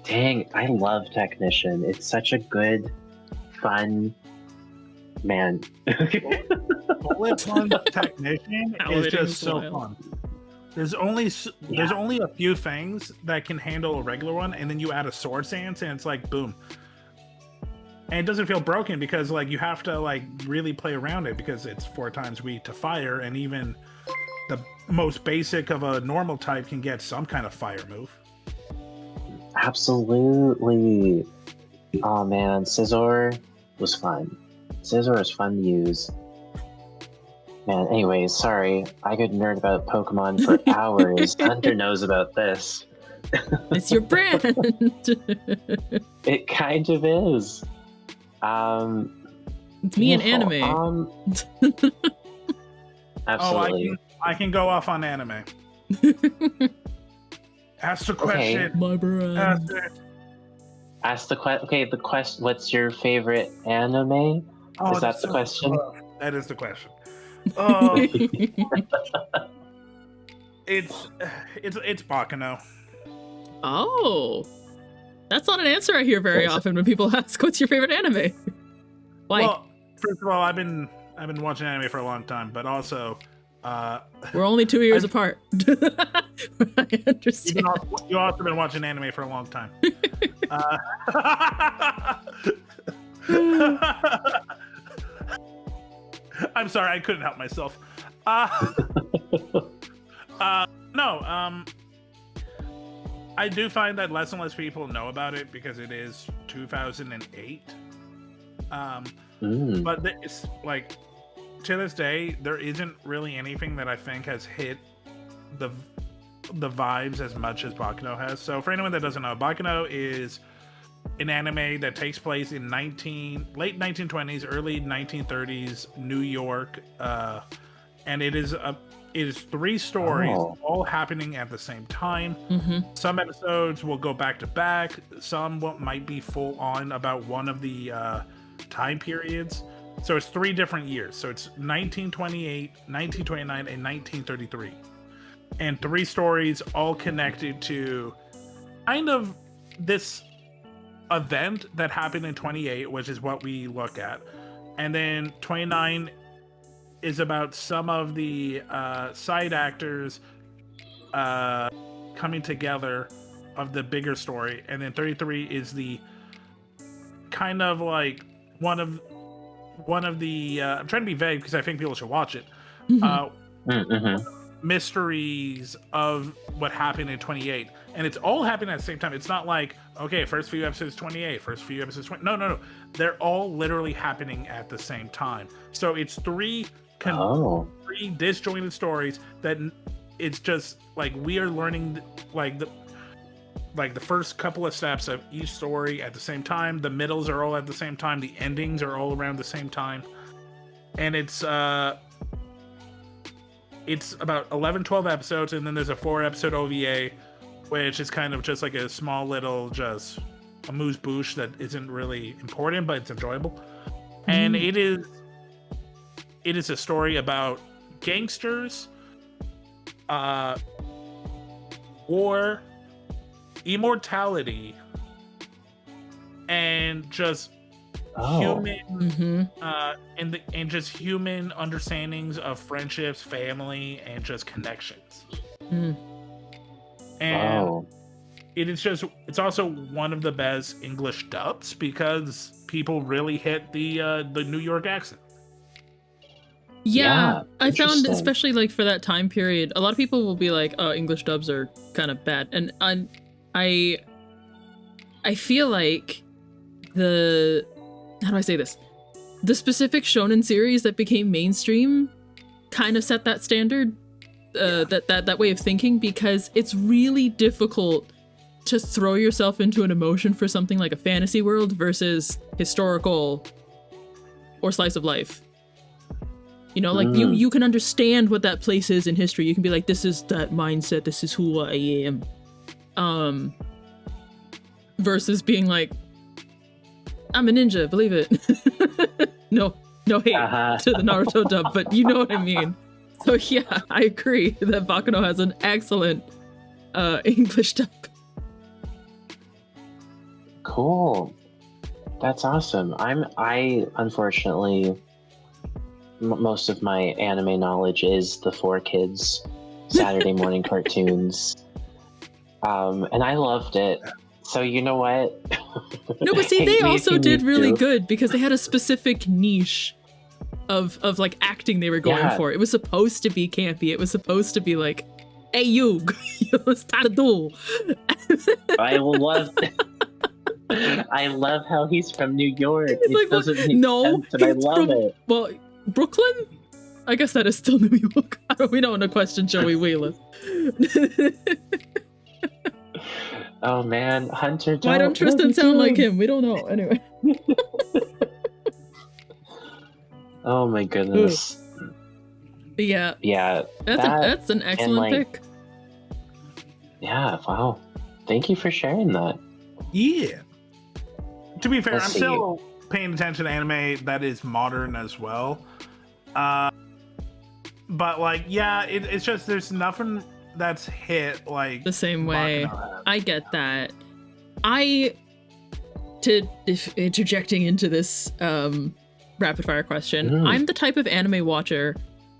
Dang, I love Technician. It's such a good, fun man. Bullet Punch Technician is just so fun. There's only a few things that can handle a regular one, and then you add a Sword Stance, and it's like boom. And it doesn't feel broken because like you have to like really play around it because it's 4 times weak to fire, and even the most basic of a normal type can get some kind of fire move. Absolutely. Oh man, Scizor was fun. Scizor is fun to use. Man, anyways, sorry. I could nerd about Pokemon for hours. Hunter knows about this. It's your brand. It kind of is. It's me and anime. Absolutely. Oh, I can go off on anime. Ask the question. Okay. My brand. Ask the question. Okay, the question. What's your favorite anime? Oh, is that the question? That is the question. It's Baccano. Oh. That's not an answer I hear very often when people ask, "What's your favorite anime?" Why? Well, first of all, I've been watching anime for a long time, but also we're only 2 years apart. I understand. You also been watching anime for a long time. I'm sorry, I couldn't help myself. No, I do find that less and less people know about it because it is 2008. But it's like, to this day, there isn't really anything that I think has hit the vibes as much as Baccano has. So for anyone that doesn't know, Baccano is an anime that takes place in late 1920s, early 1930s New York, and it is 3 stories all happening at the same time. Some episodes will go back to back. Some might be full on about one of the time periods. So it's 3 different years. So it's 1928, 1929, and 1933. And 3 stories all connected to kind of this event that happened in 28, which is what we look at. And then 29 is about some of the side actors coming together of the bigger story. And then 33 is the kind of like one of the I'm trying to be vague because I think people should watch it. Mysteries of what happened in 28, and it's all happening at the same time. It's not like, okay, first few episodes 28, first few episodes 20. No, they're all literally happening at the same time. So it's 3 disjointed stories that it's just like we are learning like the first couple of steps of each story at the same time. The middles are all at the same time. The endings are all around the same time. And it's about 11-12 episodes, and then there's a 4-episode OVA, which is kind of just like a small little just amuse bouche that isn't really important, but it's enjoyable. And it is a story about gangsters, war, immortality, and just human and just human understandings of friendships, family, and just connections. And it's also one of the best English dubs because people really hit the New York accent. Yeah, I found, especially like for that time period, a lot of people will be like, "Oh, English dubs are kind of bad," and I feel like how do I say this? The specific shonen series that became mainstream kind of set that standard, that way of thinking, because it's really difficult to throw yourself into an emotion for something like a fantasy world versus historical or slice of life. You know, like you can understand what that place is in history. You can be like, this is that mindset, this is who I am. Versus being like, I'm a ninja, believe it. no hate to the Naruto dub, but you know what I mean. So yeah, I agree that Baccano has an excellent English dub. Cool. That's awesome. I unfortunately, most of my anime knowledge is the 4Kids Saturday morning cartoons. And I loved it. So you know what? No, but see, they also did really good because they had a specific niche of like acting they were going for. It was supposed to be campy. It was supposed to be like, hey, you start a duel. I love how he's from New York. It like, doesn't make sense, and I love it. Well, Brooklyn? I guess that is still New York. We don't want to question Joey Wheeler. Oh man, Hunter. Why don't Tristan sound like him? We don't know. Anyway. Oh my goodness. Yeah. Yeah. That's an excellent pick. Yeah. Wow. Thank you for sharing that. Yeah. To be fair, I'm still paying attention to anime that is modern as well. But like, yeah, it's just there's nothing that's hit like the same way. I get that. If interjecting into this rapid fire question, I'm the type of anime watcher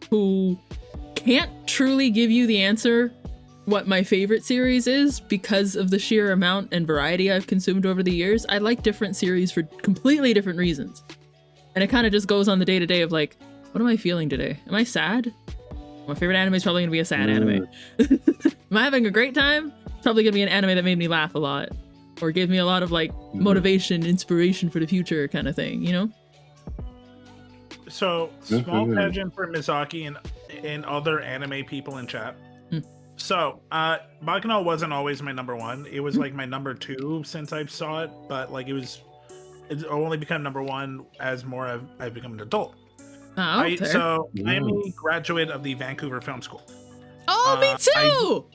who can't truly give you the answer what my favorite series is because of the sheer amount and variety I've consumed over the years. I like different series for completely different reasons. And it kind of just goes on the day-to-day of like, what am I feeling today? Am I sad? My favorite anime is probably going to be a sad anime. Am I having a great time? It's probably going to be an anime that made me laugh a lot. Or gave me a lot of like motivation, inspiration for the future kind of thing, you know? So, small pageant for Mizaki and other anime people in chat. So, Bacchanal wasn't always my number one. It was like my number two since I saw it, but like it's only become number one as more I've become an adult. Oh, I am a graduate of the Vancouver Film School. Oh, me too!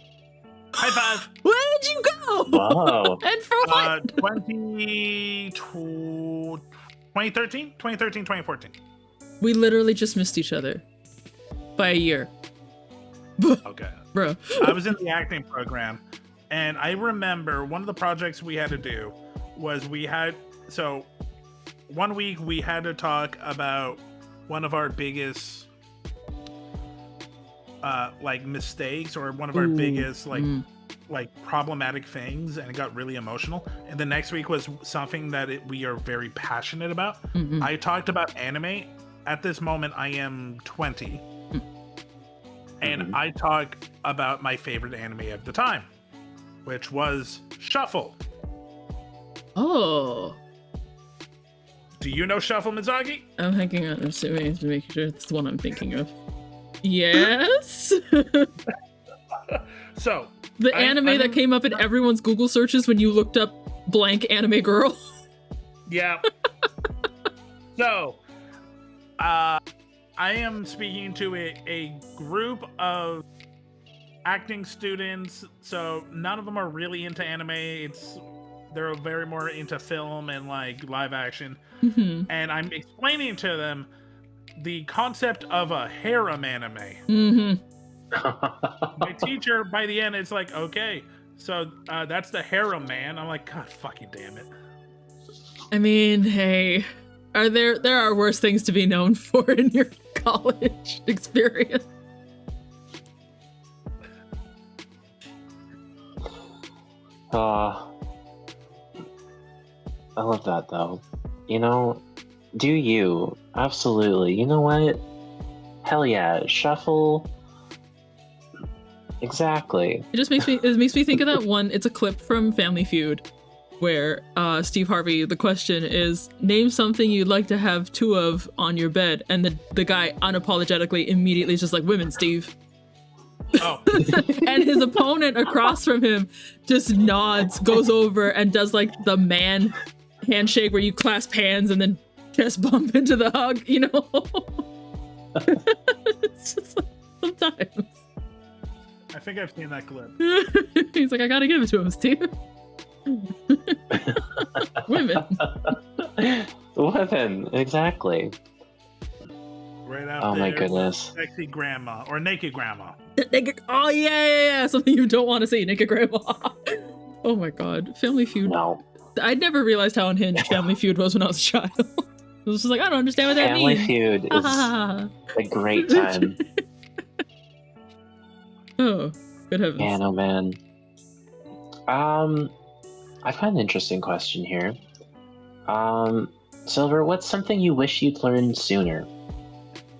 High five! Where did you go? Wow. And for what? 2013, 2014. We literally just missed each other by a year. Okay. Bro. I was in the acting program, and I remember one of the projects we had to do was so 1 week we had to talk about one of our biggest like mistakes or one of our biggest like problematic things, and it got really emotional. And the next week was something that we are very passionate about. I talked about anime. At this moment I am 20 and I talk about my favorite anime of the time, which was Shuffle. Oh. Do you know Shuffle, Mizaki? I'm thinking of making sure it's the one I'm thinking of. Yes. So the anime that came up in everyone's Google searches when you looked up blank anime girl. Yeah. So I am speaking to a group of acting students. So none of them are really into anime. They're very more into film and like live action. And I'm explaining to them the concept of a harem anime. My teacher, by the end, it's like, okay, so that's the harem man. I'm like, God fucking damn it. I mean, hey, there are worse things to be known for in your college experience. I love that though. You know, do you? Absolutely. You know what? Hell yeah, Shuffle. Exactly. It makes me think of that one. It's a clip from Family Feud where Steve Harvey, the question is, name something you'd like to have two of on your bed, and the guy unapologetically immediately is just like, women, Steve. Oh. And his opponent across from him just nods, goes over and does like the man handshake where you clasp hands and then chest bump into the hug, you know? It's just like, sometimes. I think I've seen that clip. He's like, I gotta give it to him, Steve. Women. Women, exactly. Right out Oh there. my goodness. Sexy grandma or naked grandma. Oh yeah, something you don't want to see, naked grandma. Oh my god, Family Feud. No. I'd never realized how unhinged Family Feud was when I was a child. I was just like, I don't understand what that Family means. Feud is a great time. Oh, good heavens. Man, oh man. I've got an interesting question here. Silver, what's something you wish you'd learned sooner?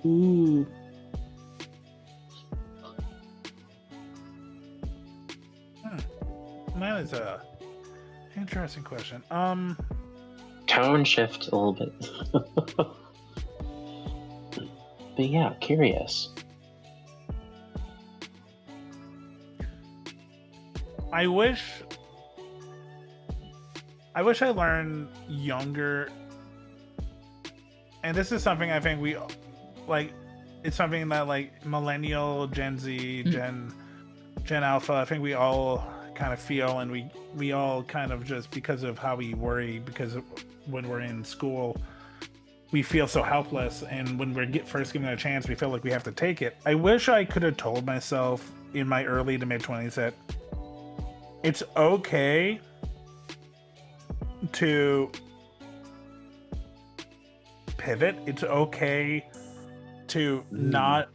Ooh. That is a interesting question. Tone shift a little bit. But yeah, curious. I wish I learned younger, and this is something I think we like. It's something that like millennial, Gen Z, Gen Alpha. I think we all kind of feel, and we all kind of just because of how we worry, because of when we're in school, we feel so helpless, and when we're first given a chance, we feel like we have to take it. I wish I could have told myself in my early to mid 20s that it's okay to pivot. It's okay to not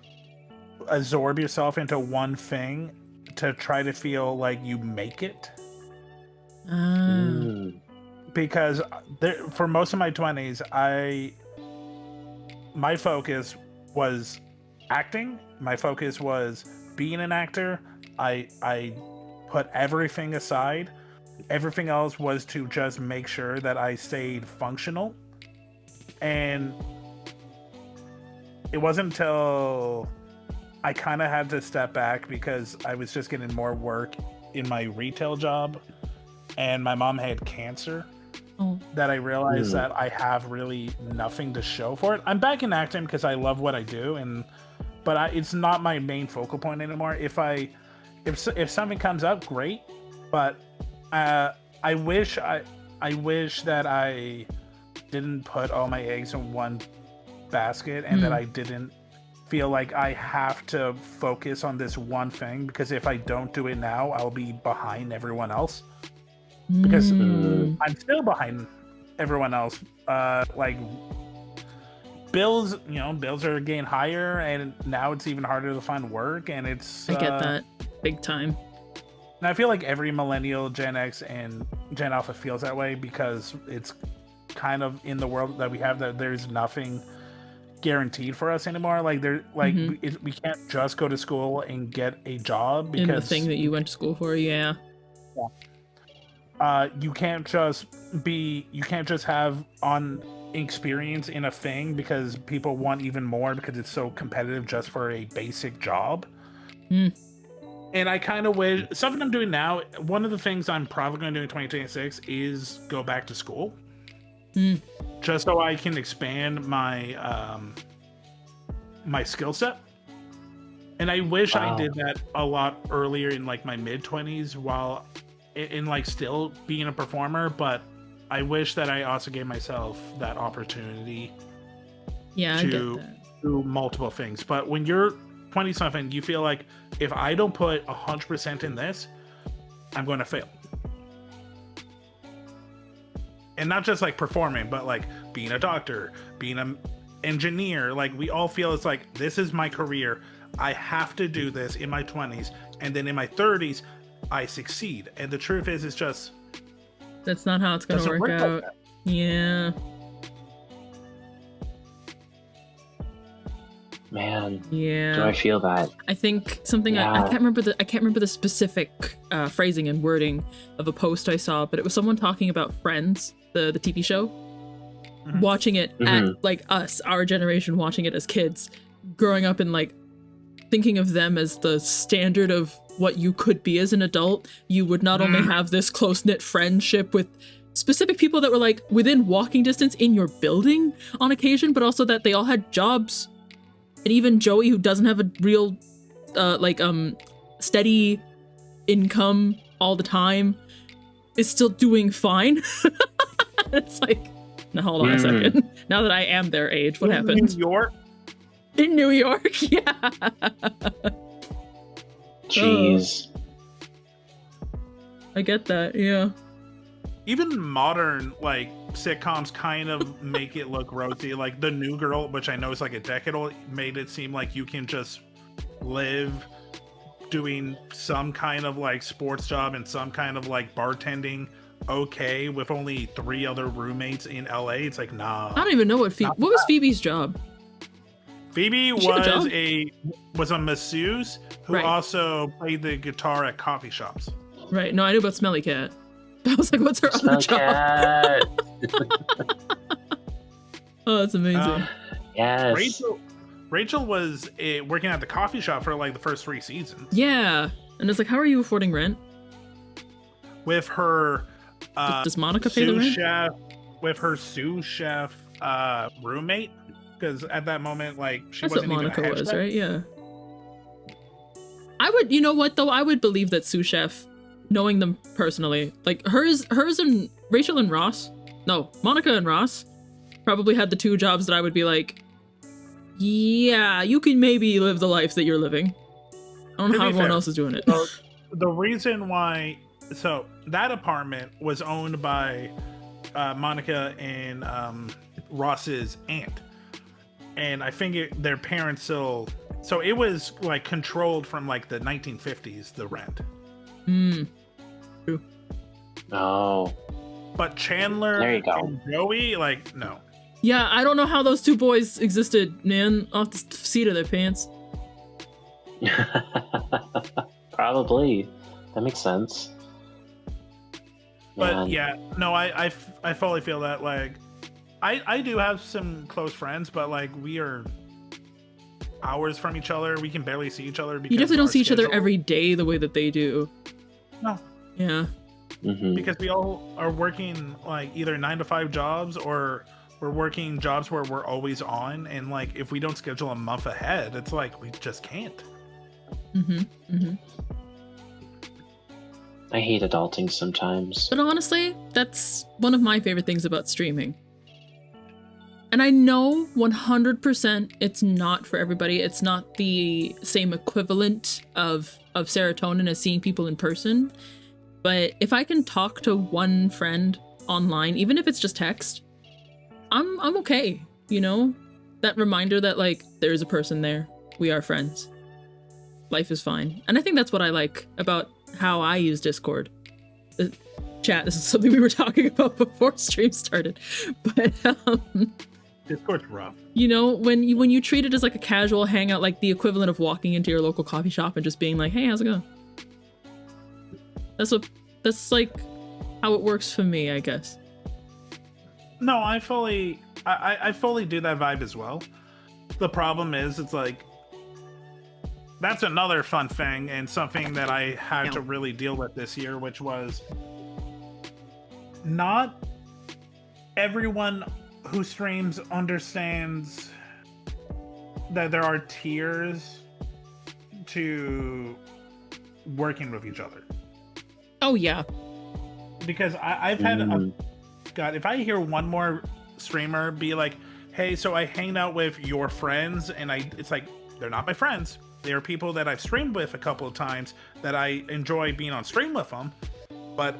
absorb yourself into one thing to try to feel like you make it. Because for most of my 20s, my focus was acting. My focus was being an actor. I put everything aside. Everything else was to just make sure that I stayed functional. And it wasn't until I kind of had to step back because I was just getting more work in my retail job, and my mom had cancer, that I realized that I have really nothing to show for it. I'm back in acting because I love what I do, but it's not my main focal point anymore. If something comes up, great, but I wish that I didn't put all my eggs in one basket, and that I didn't feel like I have to focus on this one thing, because if I don't do it now, I'll be behind everyone else. Because I'm still behind everyone else. Like bills are getting higher, and now it's even harder to find work, and it's I get that big time. And I feel like every millennial, Gen X, and Gen Alpha feels that way, because it's kind of in the world that we have, that there's nothing guaranteed for us anymore. Like we can't just go to school and get a job, because in the thing that you went to school for. You can't just have on experience in a thing, because people want even more, because it's so competitive just for a basic job. And I kind of wish something I'm doing now. One of the things I'm probably going to do in 2026 is go back to school, just so I can expand my my skill set. And I wish I did that a lot earlier, in like my mid 20s, while in like still being a performer. But I wish that I also gave myself that opportunity I get that. do multiple things. But when you're 20 something, you feel like, if I don't put 100% in this, I'm going to fail. And not just like performing, but like being a doctor, being an engineer. Like, we all feel it's like, this is my career. I have to do this in my 20s, and then in my 30s I succeed. And the truth is, it's just, that's not how it's going to work out. Like yeah. Man, yeah. do I feel that? I think something I can't remember the specific phrasing and wording of a post I saw, but it was someone talking about Friends, the TV show, watching it at like us, our generation, watching it as kids, growing up and like thinking of them as the standard of what you could be as an adult. You would not only have this close-knit friendship with specific people that were like within walking distance in your building on occasion, but also that they all had jobs. And even Joey, who doesn't have a real, steady income all the time, is still doing fine. It's like, now hold on a second. Now that I am their age, what happened? New York? In New York, yeah. Jeez. I get that, yeah. Even modern, like, sitcoms kind of make it look rosy. Like The New Girl, which I know is like a decade old, made it seem like you can just live doing some kind of like sports job and some kind of like bartending with only 3 other roommates in LA. It's like, nah. I don't even know what was Phoebe's job. Phoebe was a masseuse who also played the guitar at coffee shops. Right. No, I knew about Smelly Cat. I was like, what's her other job? Oh, that's amazing. Yes. Rachel was working at the coffee shop for like the first 3 seasons. Yeah. And it's like, how are you affording rent? With her does Monica pay the rent? Chef, with her sous chef roommate. Because at that moment, like, she That's wasn't what Monica even a was, chef. right? Yeah. I would, you know what though? I would believe that sous chef, knowing them personally, like hers and Rachel and Ross, no, Monica and Ross probably had the 2 jobs that I would be like, yeah, you can maybe live the life that you're living. I don't know how everyone else is doing it. So, the reason why, so that apartment was owned by Monica and Ross's aunt, and I think their parents still. So it was like controlled from like the 1950s. The rent. True. Oh, But Chandler There you go. and Joey, like, no. Yeah, I don't know how those two boys existed, man, off the seat of their pants. probably. That makes sense. But Man. yeah, no, I fully feel that. Like, I do have some close friends, but like we are hours from each other. We can barely see each other. Because You definitely don't our see each other schedule- every day the way that they do. No, Yeah. Mhm. because we all are working like either 9 to 5 jobs, or we're working jobs where we're always on. And like, if we don't schedule a month ahead, it's like we just can't. I hate adulting sometimes. But honestly, that's one of my favorite things about streaming. And I know 100% it's not for everybody. It's not the same equivalent of serotonin as seeing people in person. But if I can talk to one friend online, even if it's just text, I'm okay, you know? That reminder that like there's a person there. We are friends. Life is fine. And I think that's what I like about how I use Discord. Chat, this is something we were talking about before stream started. But Discord's rough. you know, when you treat it as like a casual hangout, like the equivalent of walking into your local coffee shop and just being like, hey, how's it going? That's like how it works for me, I guess. No, I fully do that vibe as well. The problem is, it's like, that's another fun thing and something that I had to really deal with this year, which was not everyone who streams understands that there are tiers to working with each other. Oh yeah. Because I've had Mhm. God, if I hear one more streamer be like, hey, so I hang out with your friends, and it's like, they're not my friends. They are people that I've streamed with a couple of times that I enjoy being on stream with them, but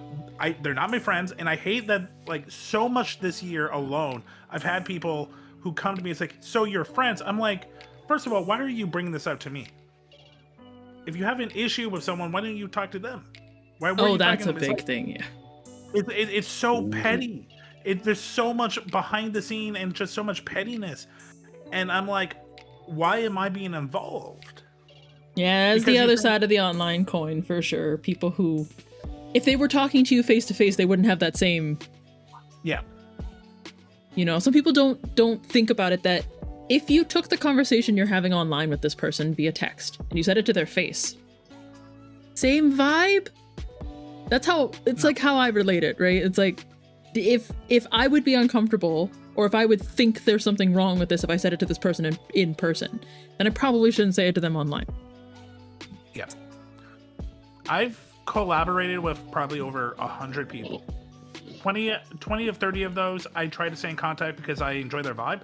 they're not my friends. And I hate that, like, so much this year alone, I've had people who come to me, it's like, so you're friends. I'm like, first of all, why are you bringing this up to me? If you have an issue with someone, why don't you talk to them? Why were Oh, you that's a talking to them? It's big thing, yeah. it's so Mhm. petty. There's so much behind the scene and just so much pettiness. And I'm like, why am I being involved? Yeah, that's Because the you other think- side of the online coin for sure. People who, if they were talking to you face to face, they wouldn't have that same. Yeah. You know, some people don't think about it that if you took the conversation you're having online with this person via text and you said it to their face, same vibe. That's how it's like how I relate it, right? It's like if I would be uncomfortable or if I would think there's something wrong with this if I said it to this person in person, then I probably shouldn't say it to them online. Yeah. I've collaborated with probably over 100 people. 20 of 30 of those I try to stay in contact because I enjoy their vibe.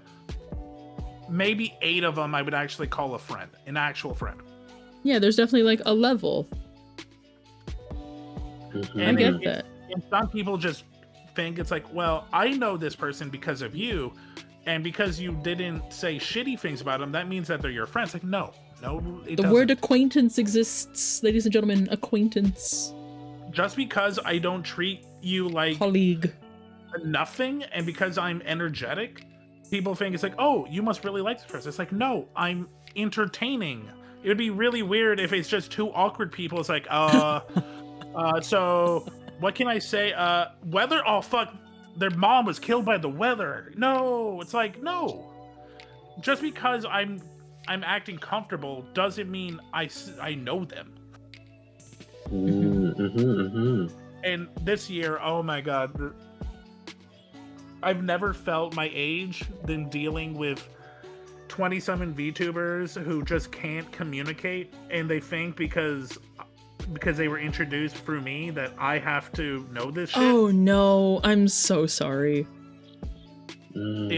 Maybe 8 of them I would actually call a friend, an actual friend. Yeah, there's definitely like a level. Mhm. I And get that. And some people just think it's like, well, I know this person because of you, and because you didn't say shitty things about them, that means that they're your friends. Like, no, it The doesn't. word acquaintance exists, ladies and gentlemen. Acquaintance, Just because I don't treat you like colleague. nothing, and because I'm energetic, people think it's like, oh, you must really like this person. It's like, no, I'm entertaining. It would be really weird if it's just two awkward people. It's like, so what can I say? Weather? Oh, fuck. Their mom was killed by the weather. No, it's like, no. Just because I'm acting comfortable doesn't mean I know them. Mhm. And this year, oh my god, I've never felt my age than dealing with 27 VTubers who just can't communicate, and they think because they were introduced through me that I have to know this shit. Oh no, I'm so sorry. Mhm.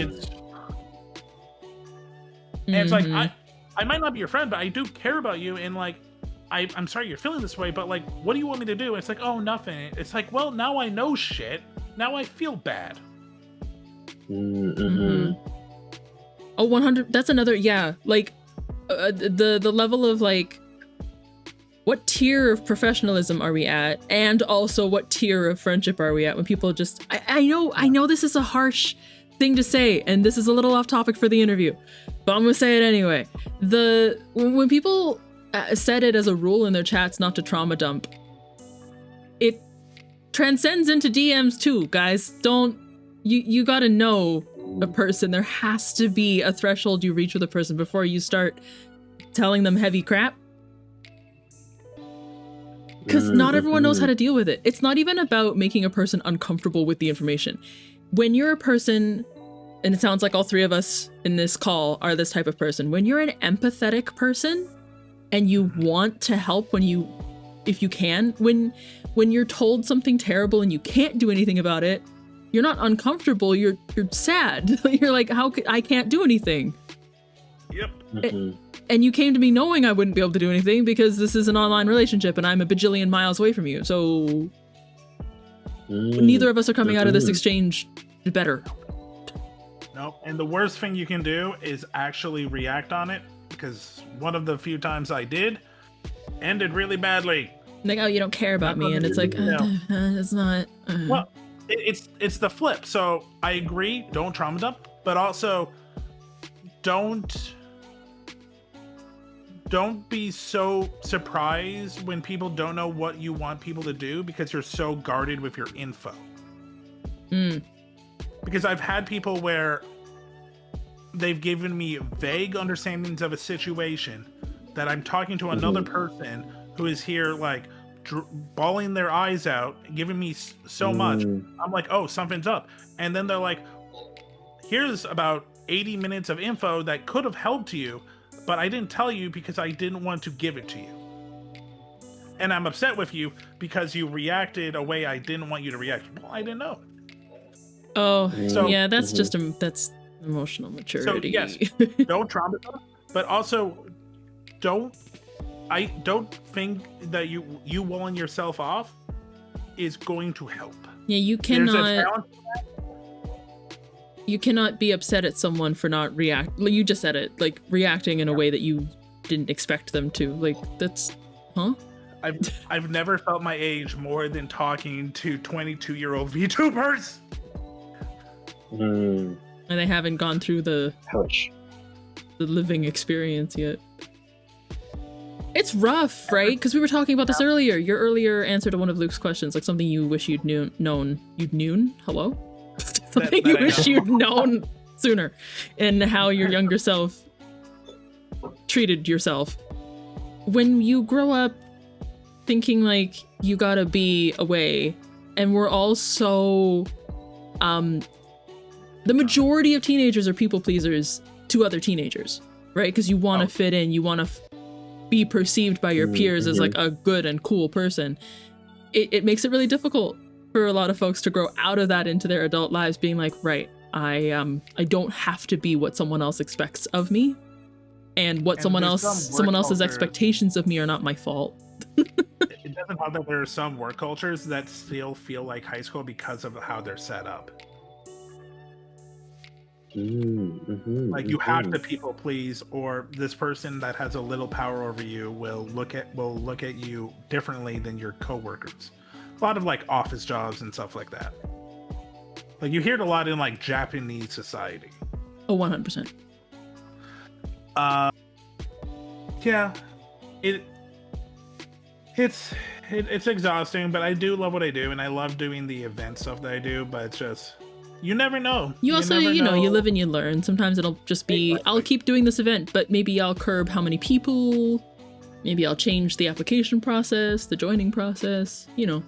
It's like, Mhm. I might not be your friend, but I do care about you, and like, I'm sorry you're feeling this way, but like, what do you want me to do? It's like, oh, nothing. It's like, well, now I know shit. now I feel bad. Mm-hmm. Oh, 100. That's another. Yeah, like the level of like, what tier of professionalism are we at, and also what tier of friendship are we at when people just. I know this is a harsh thing to say, and this is a little off topic for the interview, but I'm gonna say it anyway. When people set it as a rule in their chats not to trauma dump, it transcends into DMs too, guys. Don't you gotta know a person. There has to be a threshold you reach with a person before you start telling them heavy crap. Because not everyone knows how to deal with it. It's not even about making a person uncomfortable with the information. When you're a person, and it sounds like all three of us in this call are this type of person, when you're an empathetic person and you want to help if you can, when you're told something terrible and you can't do anything about it, you're not uncomfortable, you're sad. You're like, I can't do anything. Yep. And you came to me knowing I wouldn't be able to do anything because this is an online relationship and I'm a bajillion miles away from you. So neither of us are coming out of this exchange better. Nope. And the worst thing you can do is actually react on it, because one of the few times I did ended really badly. Like, oh, you don't care about me, and it's like, it's not. Well, it's the flip. So I agree, don't trauma dump, but also don't be so surprised when people don't know what you want people to do because you're so guarded with your info. Because I've had people where they've given me vague understandings of a situation that I'm talking to another person who is here like bawling their eyes out, giving me so much. I'm like, oh, something's up. And then they're like, here's about 80 minutes of info that could have helped you, but I didn't tell you because I didn't want to give it to you. And I'm upset with you because you reacted a way I didn't want you to react. Well, I didn't know. Oh, so, yeah, that's just that's emotional maturity. So yes, don't trauma dump, but also don't think that you walling yourself off is going to help. Yeah, you cannot be upset at someone for not you just said it, like reacting in a way that you didn't expect them to. Like, that's I've never felt my age more than talking to 22-year-old VTubers. And they haven't gone through the living experience yet. It's rough, right? Because we were talking about this earlier. Your earlier answer to one of Luke's questions, like something you wish you'd known. Hello? Something you wish you'd known sooner, and how your younger self treated yourself. When you grow up thinking like you gotta be away, and we're all so the majority of teenagers are people pleasers to other teenagers, right? Because you want to fit in, you want to be perceived by your peers as like a good and cool person. It makes it really difficult for a lot of folks to grow out of that into their adult lives, being like, right, I don't have to be what someone else expects of me, and someone else's expectations of me are not my fault. It doesn't help that there are some work cultures that still feel like high school because of how they're set up. Like you have to people please, or this person that has a little power over you will look at you differently than your coworkers. A lot of like office jobs and stuff like that. Like you hear it a lot in like Japanese society. Oh, 100%. Yeah, it's exhausting, but I do love what I do, and I love doing the event stuff that I do. But it's just, you never know. You also, you know, you live and you learn. Sometimes it'll just be, I'll keep doing this event, but maybe I'll curb how many people. Maybe I'll change the application process, the joining process, you know.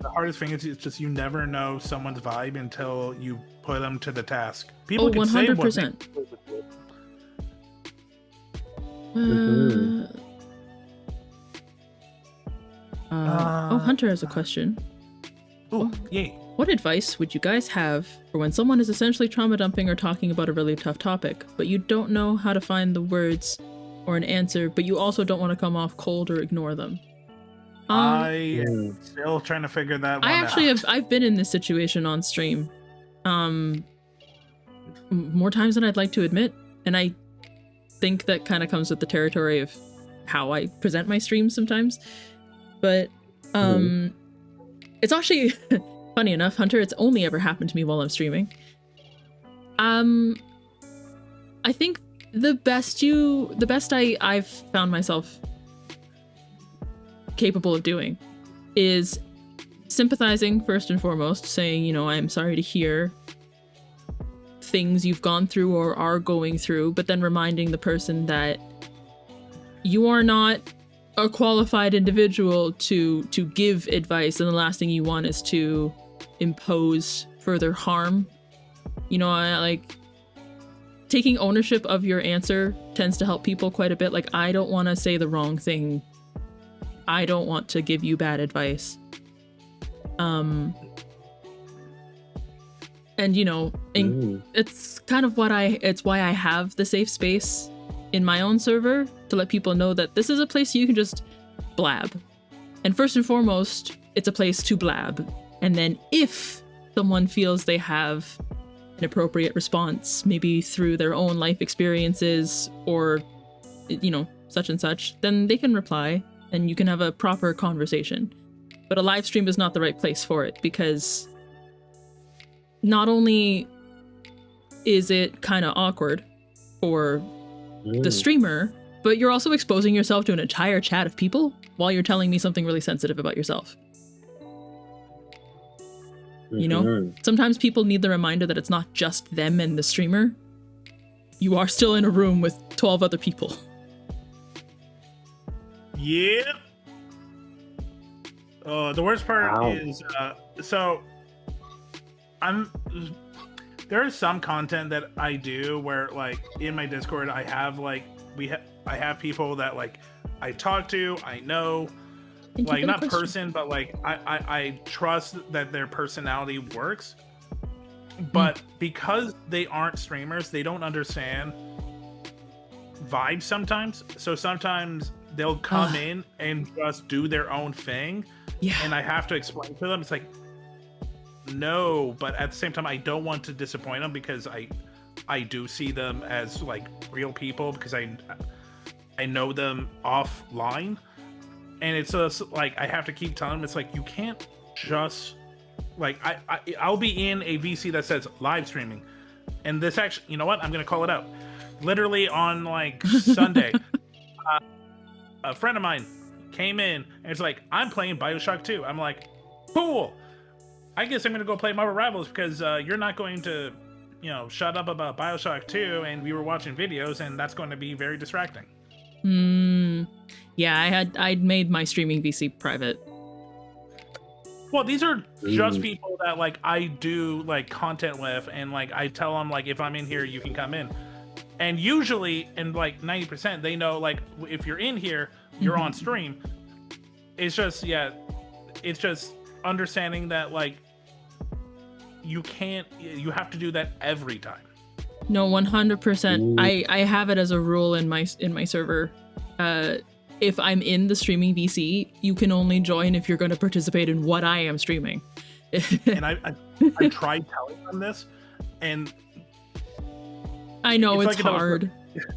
The hardest thing is it's just you never know someone's vibe until you put them to the task. People can 100%. Hunter has a question. Oh, yay. What advice would you guys have for when someone is essentially trauma dumping or talking about a really tough topic, but you don't know how to find the words or an answer, but you also don't want to come off cold or ignore them? I am still trying to figure that one I actually out. I've been in this situation on stream more times than I'd like to admit, and I think that kind of comes with the territory of how I present my streams sometimes. But it's actually funny enough, Hunter, it's only ever happened to me while I'm streaming. I think the best I've found myself capable of doing is sympathizing first and foremost, saying, you know, I'm sorry to hear things you've gone through or are going through, but then reminding the person that you are not a qualified individual to give advice, and the last thing you want is to impose further harm. You know, like taking ownership of your answer tends to help people quite a bit. Like, I don't want to say the wrong thing. I don't want to give you bad advice. And you know, it's kind of it's why I have the safe space in my own server, to let people know that this is a place you can just blab. And first and foremost, it's a place to blab. And then if someone feels they have an appropriate response, maybe through their own life experiences or, you know, such and such, then they can reply and you can have a proper conversation. But a live stream is not the right place for it, because not only is it kind of awkward for the streamer, but you're also exposing yourself to an entire chat of people while you're telling me something really sensitive about yourself. You know, sometimes people need the reminder that it's not just them and the streamer. You are still in a room with 12 other people. Yep. The worst part is, so there is some content that I do where, like, in my Discord, I have like I have people that like I talk to, I know, like not person, but like I trust that their personality works. But because they aren't streamers, they don't understand vibes sometimes. So sometimes they'll come in and just do their own thing. Yeah. And I have to explain to them, it's like, no, but at the same time, I don't want to disappoint them, because I do see them as like real people, because I know them offline. And it's just like, I have to keep telling them, it's like, you can't just like, I'll be in a VC that says live streaming, and this actually, you know what, I'm gonna call it out. Literally on like Sunday, a friend of mine came in and it's like, I'm playing BioShock 2. I'm like, cool, I guess I'm gonna go play Marvel Rivals, because you're not going to, you know, shut up about BioShock 2, and we were watching videos, and that's going to be very distracting. Yeah, I'd made my streaming VC private. Well, these are just people that like I do like content with, and like I tell them, like, if I'm in here, you can come in. And usually, in like 90%, they know, like, if you're in here, you're on stream. It's just, yeah, it's just understanding that, like, you have to do that every time. No, 100%. I have it as a rule in my server. If I'm in the streaming VC, you can only join if you're going to participate in what I am streaming. And I tried telling them this, and I know it's hard.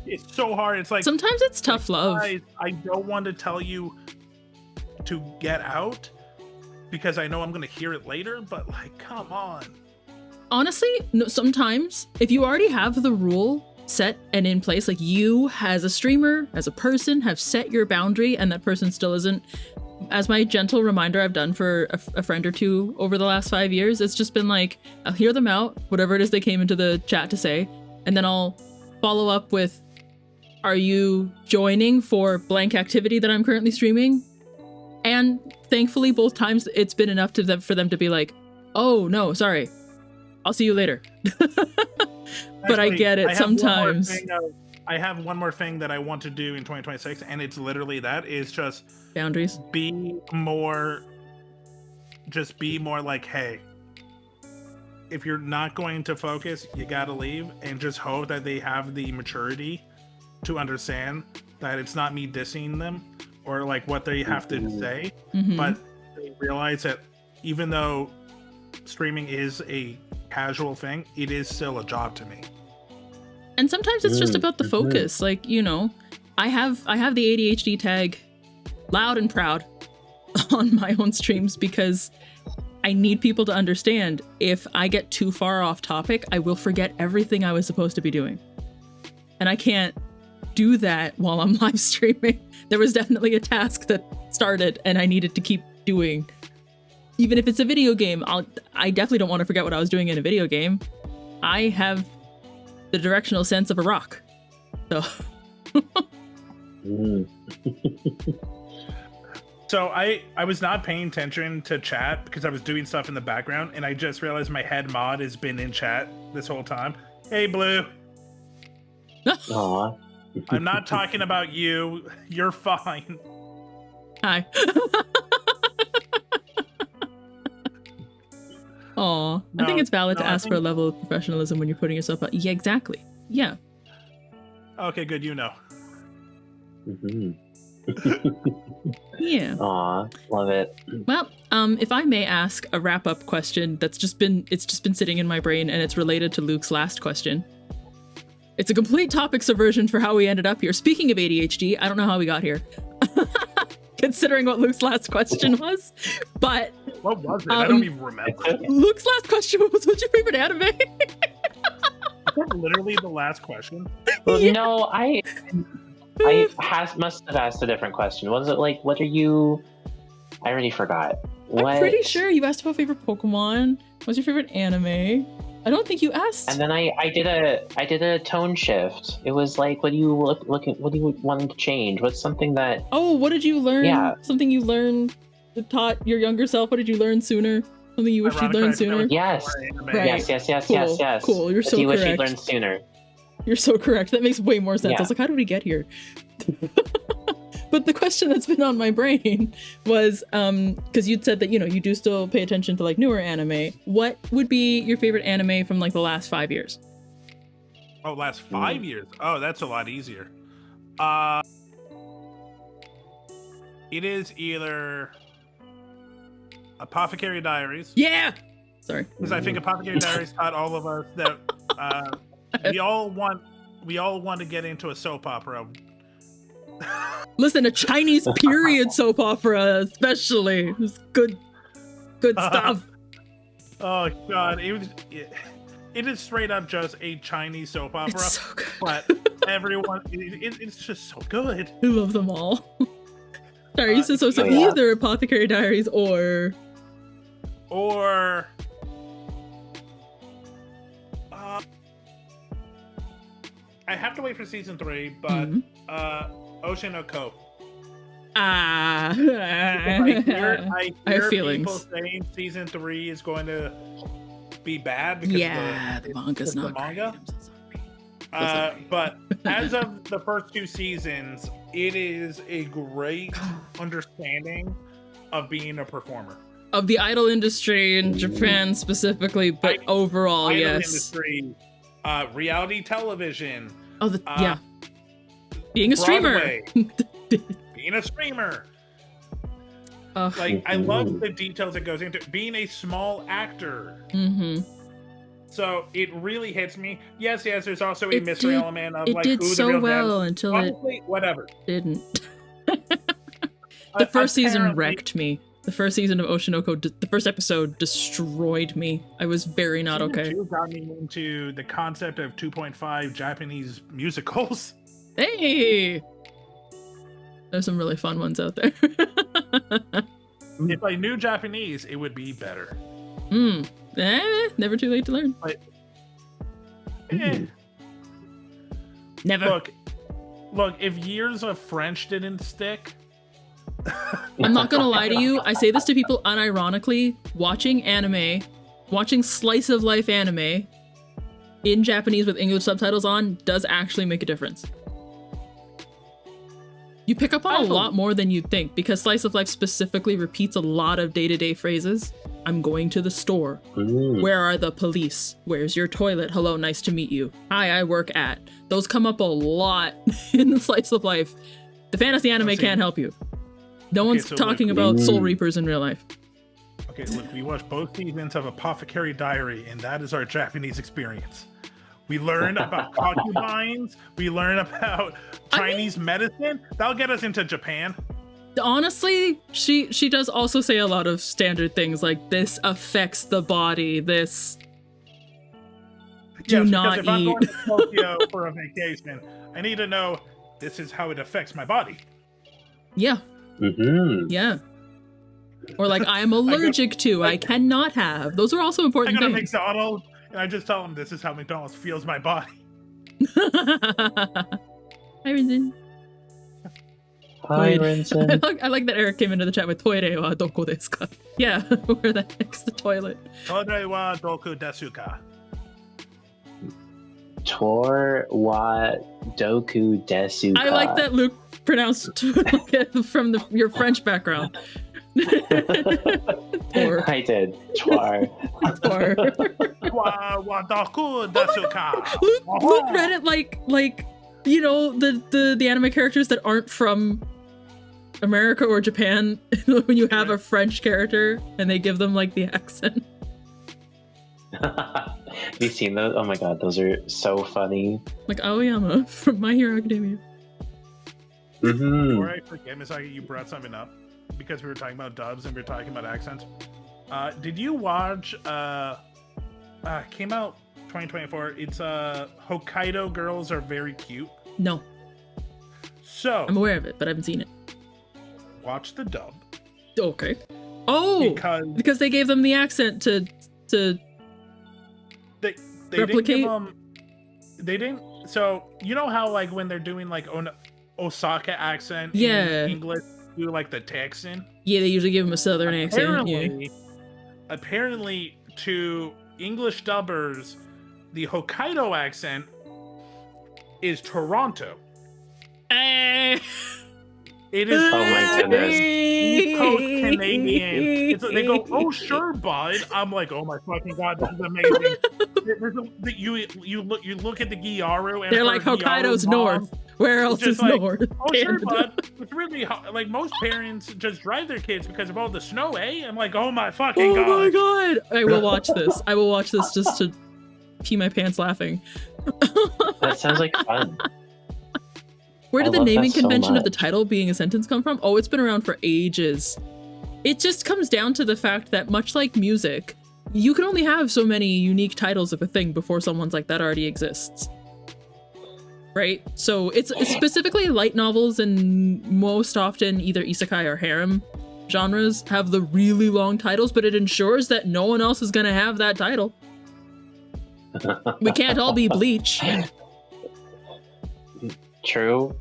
It's so hard. It's like, sometimes it's tough love. I don't want to tell you to get out, because I know I'm going to hear it later, but like, come on. Honestly, no, sometimes if you already have the rule set and in place, like you as a streamer, as a person, have set your boundary, and that person still isn't, as my gentle reminder I've done for a friend or two over the last 5 years, it's just been like, I'll hear them out, whatever it is they came into the chat to say, and then I'll follow up with, are you joining for blank activity that I'm currently streaming? And thankfully, both times it's been enough for them to be like, oh no, sorry, I'll see you later. But I get it sometimes. I have one more thing that I want to do in 2026, and it's literally that, is just boundaries. Be more like, hey, if you're not going to focus, you gotta leave, and just hope that they have the maturity to understand that it's not me dissing them or like what they have to say, Mhm. but they realize that even though streaming is a casual thing, it is still a job to me. And sometimes it's just about the Mhm. focus. Like, you know, I have the ADHD tag loud and proud on my own streams because I need people to understand if I get too far off topic, I will forget everything I was supposed to be doing. And I can't do that while I'm live streaming. There was definitely a task that started and I needed to keep doing. Even if it's a video game, I definitely don't want to forget what I was doing in a video game. I have the directional sense of a rock. So Mm. So I was not paying attention to chat because I was doing stuff in the background, and I just realized my head mod has been in chat this whole time. Hey, Blue. Aw. I'm not talking about you. You're fine. hi. Aw, I think No, it's valid to no, I ask for a think- level of professionalism when you're putting yourself out. Yeah, exactly. Yeah. Okay, good. You know. Mhm. Yeah. Aw, love it. Well, if I may ask a wrap-up question that's just been sitting in my brain and it's related to Luke's last question. It's a complete topic subversion for how we ended up here. Speaking of ADHD, I don't know how we got here. Considering what Luke's last question was. But What was it? I don't even remember. Luke's last question was, what's your favorite anime? Is that literally the last question? Well, Yeah. no, I must have asked a different question. Was it like, what are you? I already forgot. What? I'm pretty sure you asked about favorite Pokemon. What's your favorite anime? I don't think you asked. And then I did a tone shift. It was like, what do you looking? What do you want to change? What's something that? Oh, what did you learn? Yeah. Something you learned that taught your younger self? What did you learn sooner? Something you wish you'd Ironically, I learned think that sooner? was Yes. more anime. Right. Yes. Cool. Cool. You're What so do you wish you'd correct. learned sooner? You're so correct. That makes way more sense. I Yeah. was like, how did we get here? But the question that's been on my brain was, because you'd said that, you know, you do still pay attention to like newer anime. What would be your favorite anime from like the last 5 years? Oh, last 5 years. Oh, that's a lot easier. It is either Apothecary Diaries, Yeah. Sorry. because I think Apothecary Diaries taught all of us that we all want to get into a soap opera. Listen, a Chinese period soap opera, especially. It's good stuff. Oh God, it is straight up just a Chinese soap opera, It's so good. but everyone, it's just so good. I love them all. Sorry, you said so Oh, yeah. either Apothecary Diaries or Or I have to wait for season 3, but Mhm. Ocean no Ko. I I hear have people feelings. saying season 3 is going to be bad because Yeah, the manga's because the not manga? great. I'm so sorry. But as of the first 2 seasons, it is a great understanding of being a performer. Of the idol industry in Japan specifically, but overall, Idol yes. industry, reality television, Oh, yeah. Being a streamer. Broadway, being a streamer. Ugh. Like, I love the details it goes into being a small actor. Mhm. So it really hits me. Yes, there's also a It mystery did- element of It like did who the so real well devs. until it Honestly, whatever. didn't. The first season Apparently- wrecked me. The first season of Oshinoko, the first episode destroyed me. I was very not Season okay. 2 got me into the concept of 2.5 Japanese musicals. Hey! There's some really fun ones out there. If I knew Japanese, it would be better. Never too late to learn. Eh, Never. look, if years of French didn't stick, I'm not gonna lie to you. I say this to people unironically. Watching anime, watching slice of life anime in Japanese with English subtitles on does actually make a difference. You pick up on a lot more than you'd think because slice of life specifically repeats a lot of day-to-day phrases. I'm going to the store. Mm. Where are the police? Where's your toilet? Hello, nice to meet you. Hi, I work at. Those come up a lot in the slice of life. The fantasy anime see. can't help you. No Okay, one's so talking look- about Soul Reapers in real life. Okay, look, we watched both seasons of Apothecary Diary, and that is our Japanese experience. We learn about concubines. We learn about Chinese medicine. That'll get us into Japan. Honestly, she does also say a lot of standard things like this affects the body. This do Yes, not because if I'm eat. going to Tokyo for a vacation, I need to know this is how it affects my body. Yeah, Mm-hmm. yeah. Or like I'm allergic to. I cannot have. Those are also I important go to things. McDonald's and I just tell them this is how McDonald's feels my body. Hi, Rinzin. Hi, Wait. Rinsen. I like that Eric came into the chat with toire wa doko desu ka? Yeah, where the heck's the toilet? Todai wa doku desu ka? Tor wa doku desu ka. I like that Luke pronounced from your French background. Or I did. Twar. Wa doku desu ka? Luke read it like you know the anime characters that aren't from America or Japan when you have a French character and they give them like the accent. Have you seen those? Oh my god, those are so funny. Like Aoyama from My Hero Academia. Mm-hmm. Before I forget, Misaki, you brought something up because we were talking about dubs and we were talking about accents. Did you watch? Came out 2024. It's Hokkaido Girls Are Very Cute. No, So I'm aware of it, but I haven't seen it. watch the dub Okay. Oh, because they gave them the accent to they replicate? didn't give them. They didn't. So you know how like when they're doing like Osaka accent Yeah. in English, do like the Texan. yeah, they usually give them a southern accent. Yeah. Apparently, to English dubbers, the Hokkaido accent is Toronto. It is Oh my goodness. East Coast Canadian. It's like, they go, "Oh sure, bud." I'm like, "Oh my fucking god, this is amazing." You look at the Gyaru and They're her like Hokkaido's Gyaru mom, north. Where else just is like, north? "Oh sure, Canada. bud." It's really like most parents just drive their kids because of all the snow, eh? I'm like, "Oh my fucking god." Oh my god! I will watch this. I will watch this just to pee my pants laughing. That sounds like fun. Where did I the love naming that so convention of the much. title being a sentence come from? Oh, it's been around for ages. It just comes down to the fact that much like music, you can only have so many unique titles of a thing before someone's like that already exists. Right? So it's specifically light novels and most often either isekai or harem genres have the really long titles, but it ensures that no one else is gonna have that title. We can't all be Bleach. True.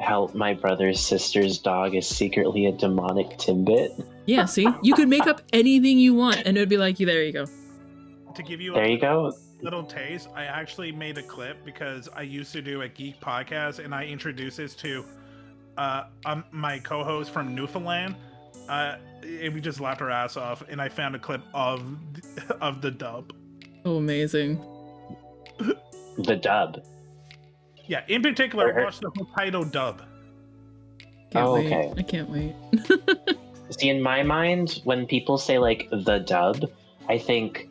How my brother's sister's dog is secretly a demonic Timbit. Yeah, see? You could make up anything you want and it would be like, there you go. To give you There you go. little taste, I actually made a clip because I used to do a geek podcast and I introduced this to my co-host from Newfoundland. And we just laughed our ass off, and I found a clip of the dub. Oh, amazing. The dub. Yeah, in particular, Or- watch the Hokkaido dub. Can't Oh, wait. okay. I can't wait. See, in my mind, when people say like the dub, I think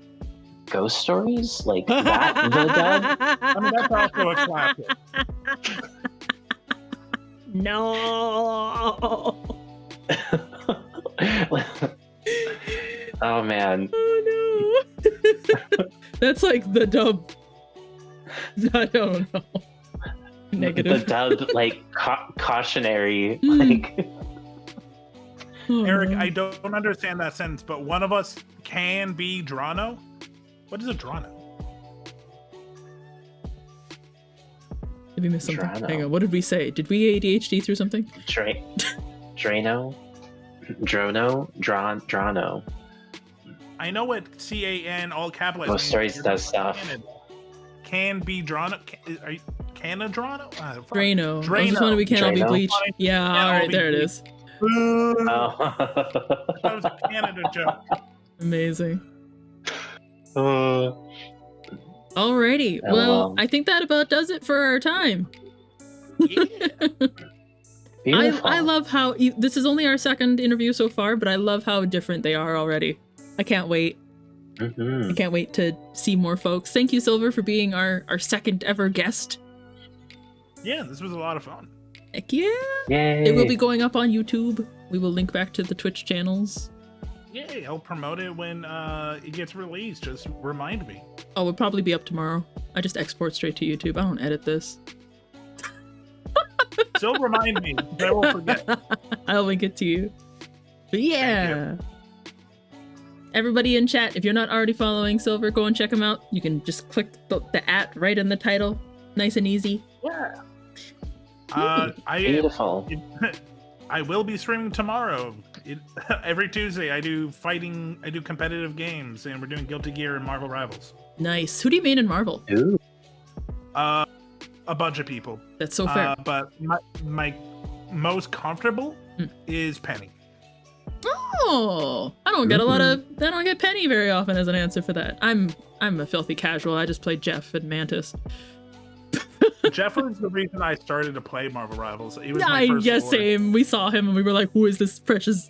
ghost stories, like that. The dub. I mean, that's also a classic. No. Oh man. Oh no. That's like the dub. I don't know. Negative. The dub, like cautionary, Mm. like. Oh, Eric, no. I don't understand that sentence, but one of us can be Drano. What is a Drano? Did we miss something? Drano. Hang on. What did we say? Did we ADHD through something? Drano, Drano. I know what CAN all capitalized. Ghost Stories does stuff. Can be Drano. Are you Canadrano? Fuck. Drano. I Drano. just wanted we can't all be Drano. Bleach. Yeah, Can't all all right, be there it Bleach. is. Boo. Oh. That was a Canada joke. Amazing. Uh, Alrighty. Oh, Well, wow. I think that about does it for our time. Yeah. Beautiful. I love how this is only our second interview so far, but I love how different they are already. I can't wait. I can't wait to see more folks. Thank you, Silver, for being our second ever guest. Yeah, this was a lot of fun. Heck yeah! Yay. It will be going up on YouTube. We will link back to the Twitch channels. Yay, I'll promote it when it gets released. Just remind me. Oh, it'll probably be up tomorrow. I just export straight to YouTube. I don't edit this. Still remind me. I won't forget. I'll link it to you. But yeah. Everybody in chat, if you're not already following Silver, go and check him out. You can just click the @ right in the title. Nice and easy. Yeah. Beautiful. I will be streaming tomorrow. Every Tuesday, I do competitive games, and we're doing Guilty Gear and Marvel Rivals. Nice. Who do you main in Marvel? Ooh. A bunch of people. That's so fair. But my most comfortable is Penny. Oh, I don't get I don't get Penny very often as an answer for that. I'm a filthy casual. I just play Jeff and Mantis. Jeff was the reason I started to play Marvel Rivals. He was my first lord. Same. We saw him and we were like, who is this precious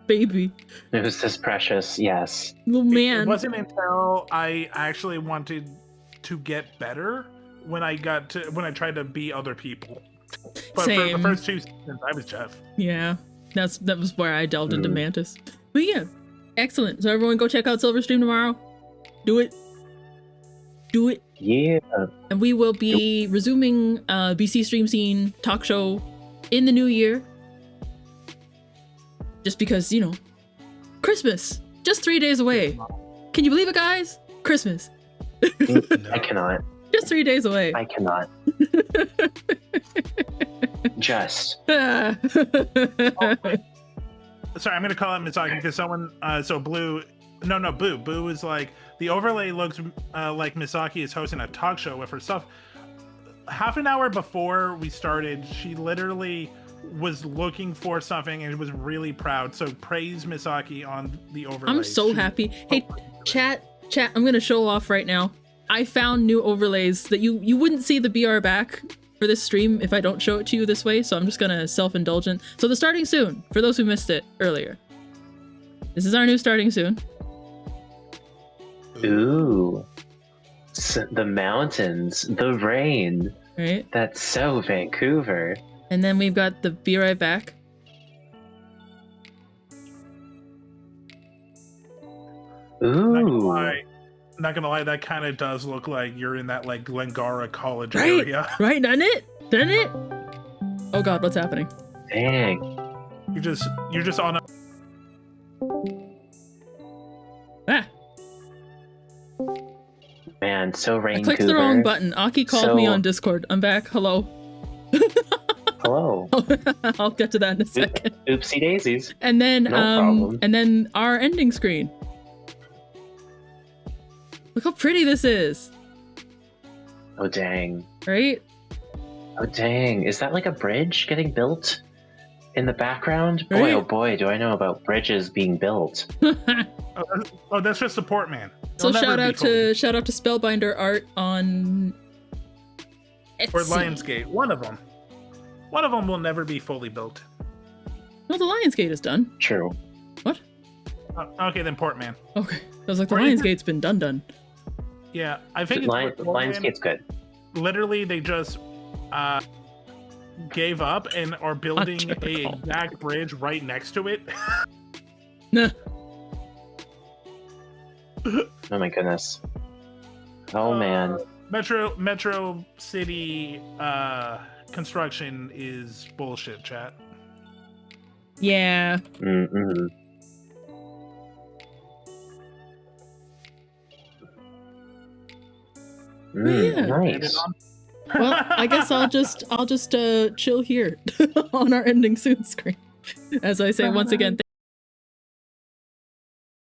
baby? It was this precious, yes. Oh man. It wasn't until I actually wanted to get better when I tried to be other people. But Same. for the first 2 seasons, I was Jeff. Yeah. That was where I delved into Mantis. But yeah. Excellent. So everyone go check out Silver Stream tomorrow. Do it. Yeah. And we will be resuming BC Stream Scene talk show in the new year. Just because, Christmas. Just 3 days away. Can you believe it, guys? Christmas. I cannot. Just 3 days away. I cannot. Just. Sorry, I'm gonna call it Misaki because someone Boo. Boo is like, the overlay looks like Misaki is hosting a talk show with her stuff. Half an hour before we started, she literally was looking for something and was really proud. So praise Misaki on the overlay. I'm so happy. Hey, chat, I'm gonna show off right now. I found new overlays that you wouldn't see the BR back for this stream if I don't show it to you this way, so I'm just gonna self-indulgent. So the starting soon, for those who missed it earlier. This is our new starting soon. Ooh. The mountains, the rain. Right? That's so Vancouver. And then we've got the Be Right Back. Ooh. Not gonna lie, that kind of does look like you're in that like Glengara College Right? area. Right, doesn't it? Doesn't it? Oh god, what's happening? Dang. You're just on a Man, so I Vancouver. clicked the wrong button. Aki called me So- on Discord. I'm back. Hello. Hello. I'll get to that in a second. Oopsie daisies. And then No problem. and then our ending screen. Look how pretty this is. Oh dang. Right? Oh dang. Is that like a bridge getting built in the background? Boy, Right. oh boy, do I know about bridges being built. oh, that's just support man. So It'll never be shout out to Spellbinder Art on Etsy. or Lionsgate. One of them will never be fully built. No, the Lionsgate is done. True. What? Okay, then Portman. Okay. I was like, the Or is it- Lionsgate's been done. Yeah, I think it's Portman. Lionsgate's good. Literally, they just gave up and are building a typical. exact bridge right next to it. Nah. Oh my goodness. Oh man. Metro City construction is bullshit, chat. Yeah. Mm-mm. Yeah. Nice. Well, I guess I'll just chill here on our ending soon screen. As I say once again,